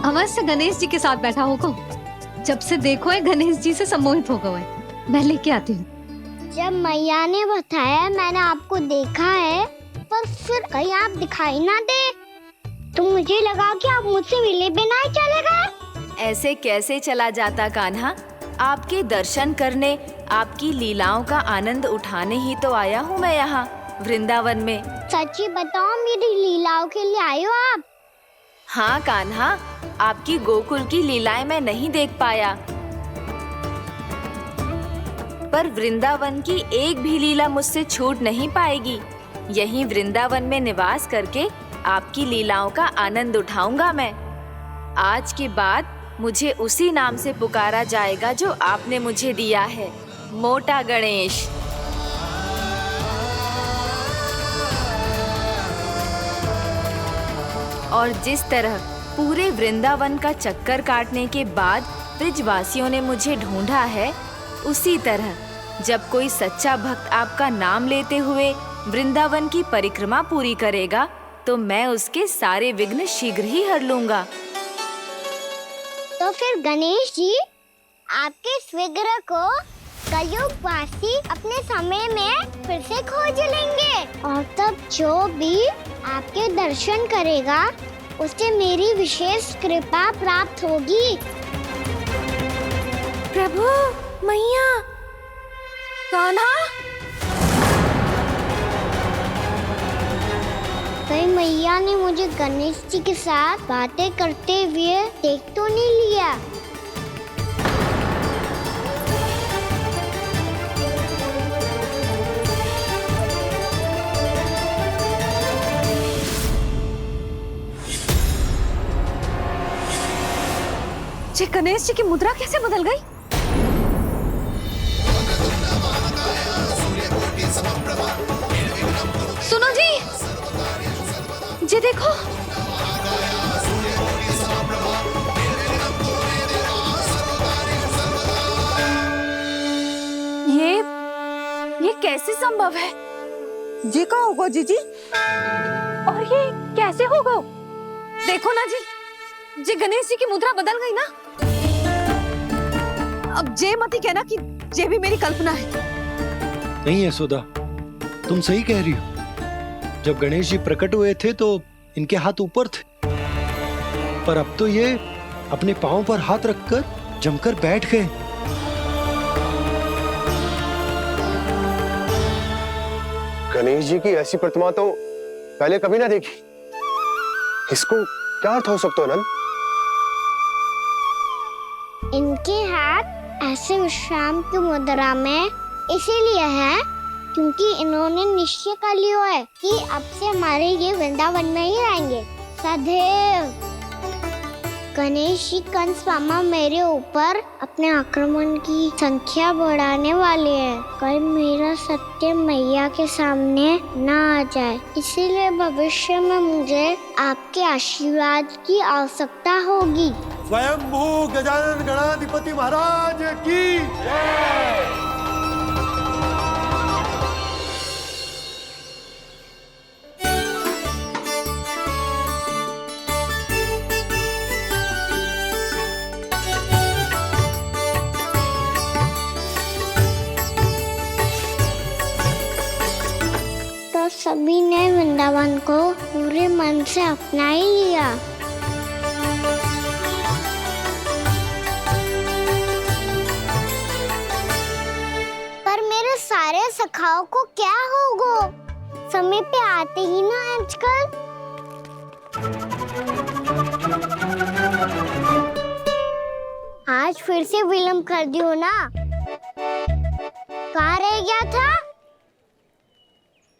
अवश्य गणेश जी के साथ बैठा होगा। जब से देखो है गणेश जी से सम्मोहित हो गए। मैं लेके आती हूँ। जब मैया ने बताया मैंने आपको देखा है, पर फिर कहीं आप दिखाई ना दे, तो मुझे लगा कि आप मुझसे मिले बिना ही चले गए। ऐसे कैसे चला जाता कान्हा? आपके दर्शन करने, आपकी लीलाओं का आनंद उठाने ही तो आया हूँ मैं यहाँ वृंदावन में। सच्ची बताओ, मेरी लीलाओं के लिए आए हो आप? हाँ कान्हा, आपकी गोकुल की लीलाएं मैं नहीं देख पाया, पर वृंदावन की एक भी लीला मुझसे छूट नहीं पाएगी। यहीं वृंदावन में निवास करके आपकी लीलाओं का आनंद उठाऊंगा मैं। आज के बाद मुझे उसी नाम से पुकारा जाएगा जो आपने मुझे दिया है, मोटा गणेश। और जिस तरह पूरे वृंदावन का चक्कर काटने के बाद ब्रिजवासियों ने मुझे ढूंढा है, उसी तरह जब कोई सच्चा भक्त आपका नाम लेते हुए वृंदावन की परिक्रमा पूरी करेगा, तो मैं उसके सारे विघ्न शीघ्र ही हर लूंगा। तो फिर गणेश जी आपके इस विग्रह को कलयुगवासी अपने समय में फिर से खोज लेंगे और तब जो भी आपके दर्शन करेगा उसे मेरी विशेष कृपा प्राप्त होगी। प्रभु, मैया, कान्हा, कहीं मैया ने मुझे गणेश जी के साथ बातें करते हुए देख तो नहीं लिया? जी गणेश जी की मुद्रा कैसे बदल गई? सुनो जी, जी देखो, ये कैसे संभव है? जी का होगा जीजी? और ये कैसे होगा? देखो ना जी गणेश जी की मुद्रा बदल गई ना। अब जे मती कहना कि ये भी मेरी कल्पना है। नहीं यशोदा, तुम सही कह रही हो। जब गणेश जी प्रकट हुए थे तो इनके हाथ ऊपर थे, पर अब तो ये अपने पांव पर हाथ रखकर जमकर बैठ गए। गणेश जी की ऐसी प्रतिमा तो पहले कभी ना देखी। इसको क्या अर्थ हो सकता है नंद? इनके हाथ ऐसे विश्राम की मुद्रा में इसीलिए है क्योंकि इन्होंने निश्चय कर लिया है कि अब से हमारे ये वृंदावन में ही रहेंगे सदैव। गणेश जी कंस मामा मेरे ऊपर अपने आक्रमण की संख्या बढ़ाने वाले हैं। कल मेरा सत्य मैया के सामने ना आ जाए, इसीलिए भविष्य में मुझे आपके आशीर्वाद की आवश्यकता होगी। स्वयंभू गजानन गणाधिपति महाराज की जय। तो सभी ने वृंदावन को पूरे मन से अपना ही लिया। पर मेरे सारे सखाओं को क्या होगा? समय पे आते ही ना आजकल। आज फिर से विलंब कर दियो ना। कहाँ रह गया था?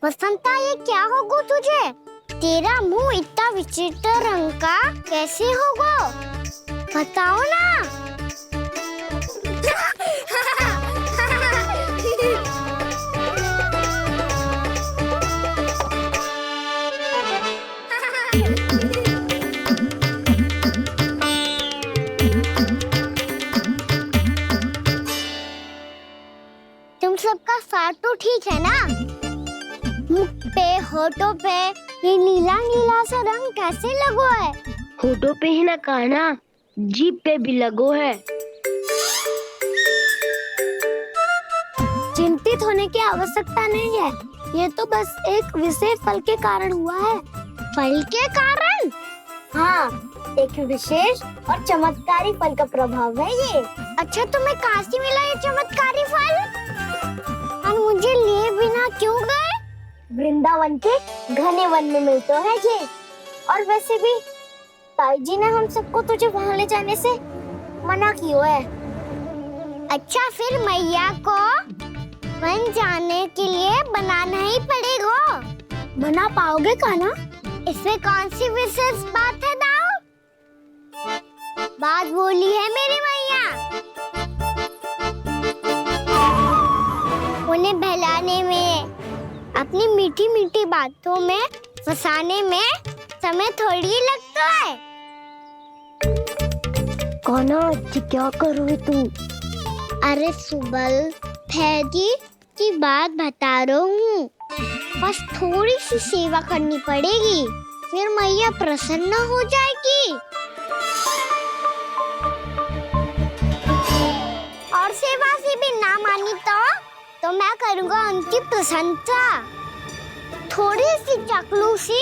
वसंता, ये क्या होगा तुझे? तेरा मुंह इतना विचित्र रंग का कैसे होगा? बताओ ना। तुम सबका साथ तो ठीक है ना? मुख पे, होठों पे ये नीला नीला सा रंग कैसे लगो है? होठों पे ही ना कान्हा, जीभ पे भी लगो है। चिंतित होने की आवश्यकता नहीं है, ये तो बस एक विशेष फल के कारण हुआ है। फल के कारण? हाँ, एक विशेष और चमत्कारी फल का प्रभाव है ये। अच्छा, तुम्हें कहाँ से मिला ये चमत्कारी फल? और मुझे लिए बिना क्यों गए? वृंदावन के घने वन में मिलता है ये। और वैसे भी ताई जी ने हम सबको तुझे वहाँ ले जाने से मना किया है। अच्छा, फिर मैया को वन जाने के लिए बनाना ही पड़ेगा। बना पाओगे कान्हा? इसमें कौन सी विशेष बात है दाऊ? बात बोली है मेरी मैया। उन्हें बहलाने में, अपनी मीठी मीठी बातों में फंसाने में समय थोड़ी लगता है। कान्हा, क्या करोगे तुम? अरे सुबल, फैदी की बात बता रहा हूँ। बस थोड़ी सी सेवा करनी पड़ेगी। फिर मैया प्रसन्न हो जाएगी। और सेवा से भी ना मानी तो मैं करूँगा उनकी प्रशंसा। थोड़ी सी चाकलूसी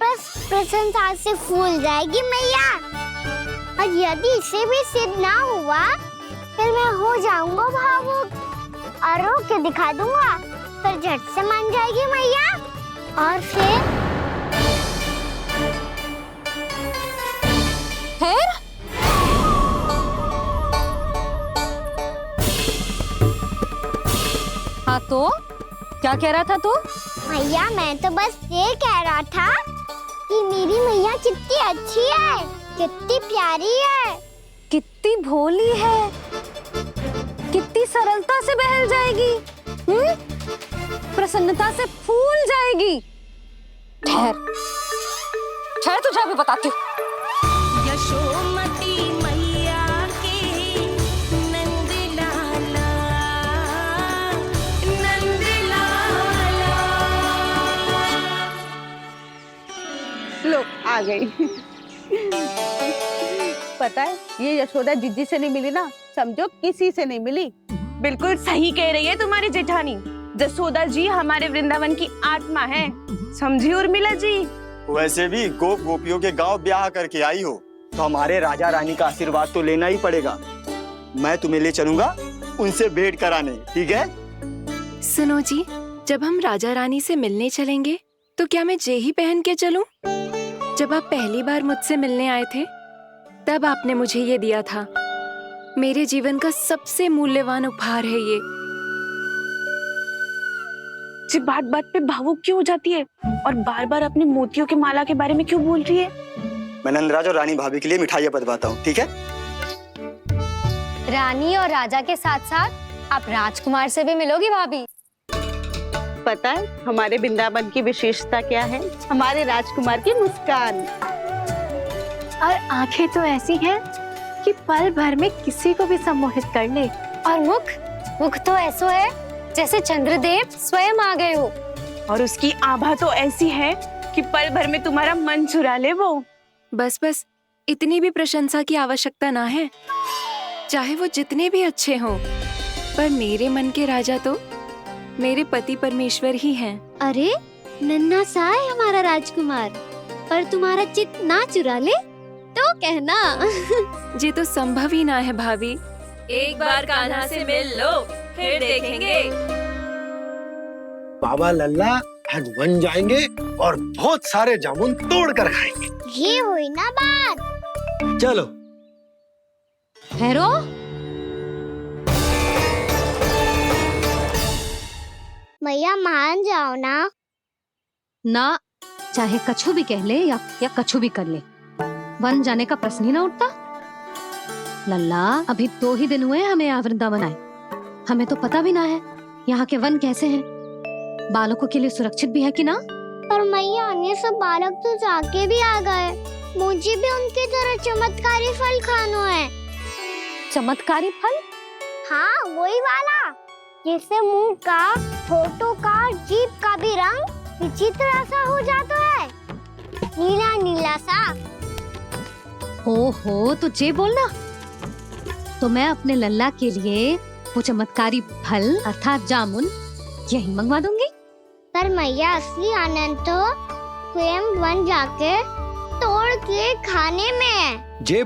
बस प्रशंसा से फूल जाएगी मैया। और यदि इसे भी सिद्ध ना हुआ फिर मैं हो जाऊंगा भावुक और रो के दिखा दूंगा, फिर झट से मान जाएगी मैया। और फिर हाँ तो क्या कह रहा था तू? मैया मैं तो बस ये कह रहा था कि मेरी मैया कितनी अच्छी है, कितनी प्यारी है, कितनी भोली है, कितनी सरलता से बहल जाएगी, प्रसन्नता से फूल जाएगी। ठहर तुझे अभी बताती हूँ। यशोमती मैया के नंद लाला, नंद लाला। लो आ गई। पता है ये यशोदा जिज्जी से नहीं मिली ना, समझो किसी से नहीं मिली। बिल्कुल सही कह रही है तुम्हारी जेठानी। यशोदा जी हमारे वृंदावन की आत्मा है, समझी उर्मिला जी। वैसे भी गोप गोपियों के गांव ब्याह करके आई हो तो हमारे राजा रानी का आशीर्वाद तो लेना ही पड़ेगा। मैं तुम्हें ले चलूंगा उनसे भेंट कराने, ठीक है? सुनो जी, जब हम राजा रानी से मिलने चलेंगे तो क्या मैं जे ही पहन के चलूं? जब आप पहली बार मुझसे मिलने आए थे तब आपने मुझे ये दिया था। मेरे जीवन का सबसे मूल्यवान उपहार है ये। जी बात बात पे भावुक क्यों हो जाती है और बार बार अपनी मोतियों के माला के बारे में क्यों बोल रही है? मैं नंदराज और रानी भाभी के लिए मिठाइयाँ बंटवाता हूँ, ठीक है? रानी और राजा के साथ साथ आप राजकुमार से भी मिलोगी भाभी। पता है हमारे वृंदावन की विशेषता क्या है? हमारे राजकुमार की मुस्कान और आंखें तो ऐसी हैं कि पल भर में किसी को भी सम्मोहित कर ले। और मुख तो ऐसा है जैसे चंद्रदेव स्वयं आ गए हो। और उसकी आभा तो ऐसी है कि पल भर में तुम्हारा मन चुरा ले वो। बस इतनी भी प्रशंसा की आवश्यकता ना है। चाहे वो जितने भी अच्छे हों, पर मेरे मन के राजा तो मेरे पति परमेश्वर ही हैं। अरे नन्हा सा है हमारा राजकुमार, पर तुम्हारा चित्त ना चुरा ले तो कहना। ये तो संभव ही ना है भाभी। एक बार कान्हा से मिल लो फिर देखेंगे। बाबा लल्ला आज वन जाएंगे और बहुत सारे जामुन तोड़ कर खाएंगे। ये हुई ना बात। चलो ठहरो। मैया मान जाओ ना, चाहे कछु भी कह ले या कछु भी कर ले, वन जाने का प्रश्न ही ना उठता। लल्ला अभी 2 ही दिन हुए हमें यहाँ वृंदावन आए, हमें तो पता भी ना है यहाँ के वन कैसे हैं, बालकों के लिए सुरक्षित भी है कि ना। पर मैया अन्य सब बालक तो जाके भी आ गए, मुझे भी उनके तरह चमत्कारी फल खाना है। चमत्कारी फल? हाँ वही वाला, जिससे मुंह का, होठों का, जीभ का भी रंग विचित्र सा हो जाता है, नीला नीला सा। हो तो जे बोलना, तो मैं अपने लल्ला के लिए वो चमत्कारी फल अर्थात जामुन यही मंगवा दूंगी। पर मैया असली आनंद तो स्वयं वन जाके तोड़ के खाने में है। जे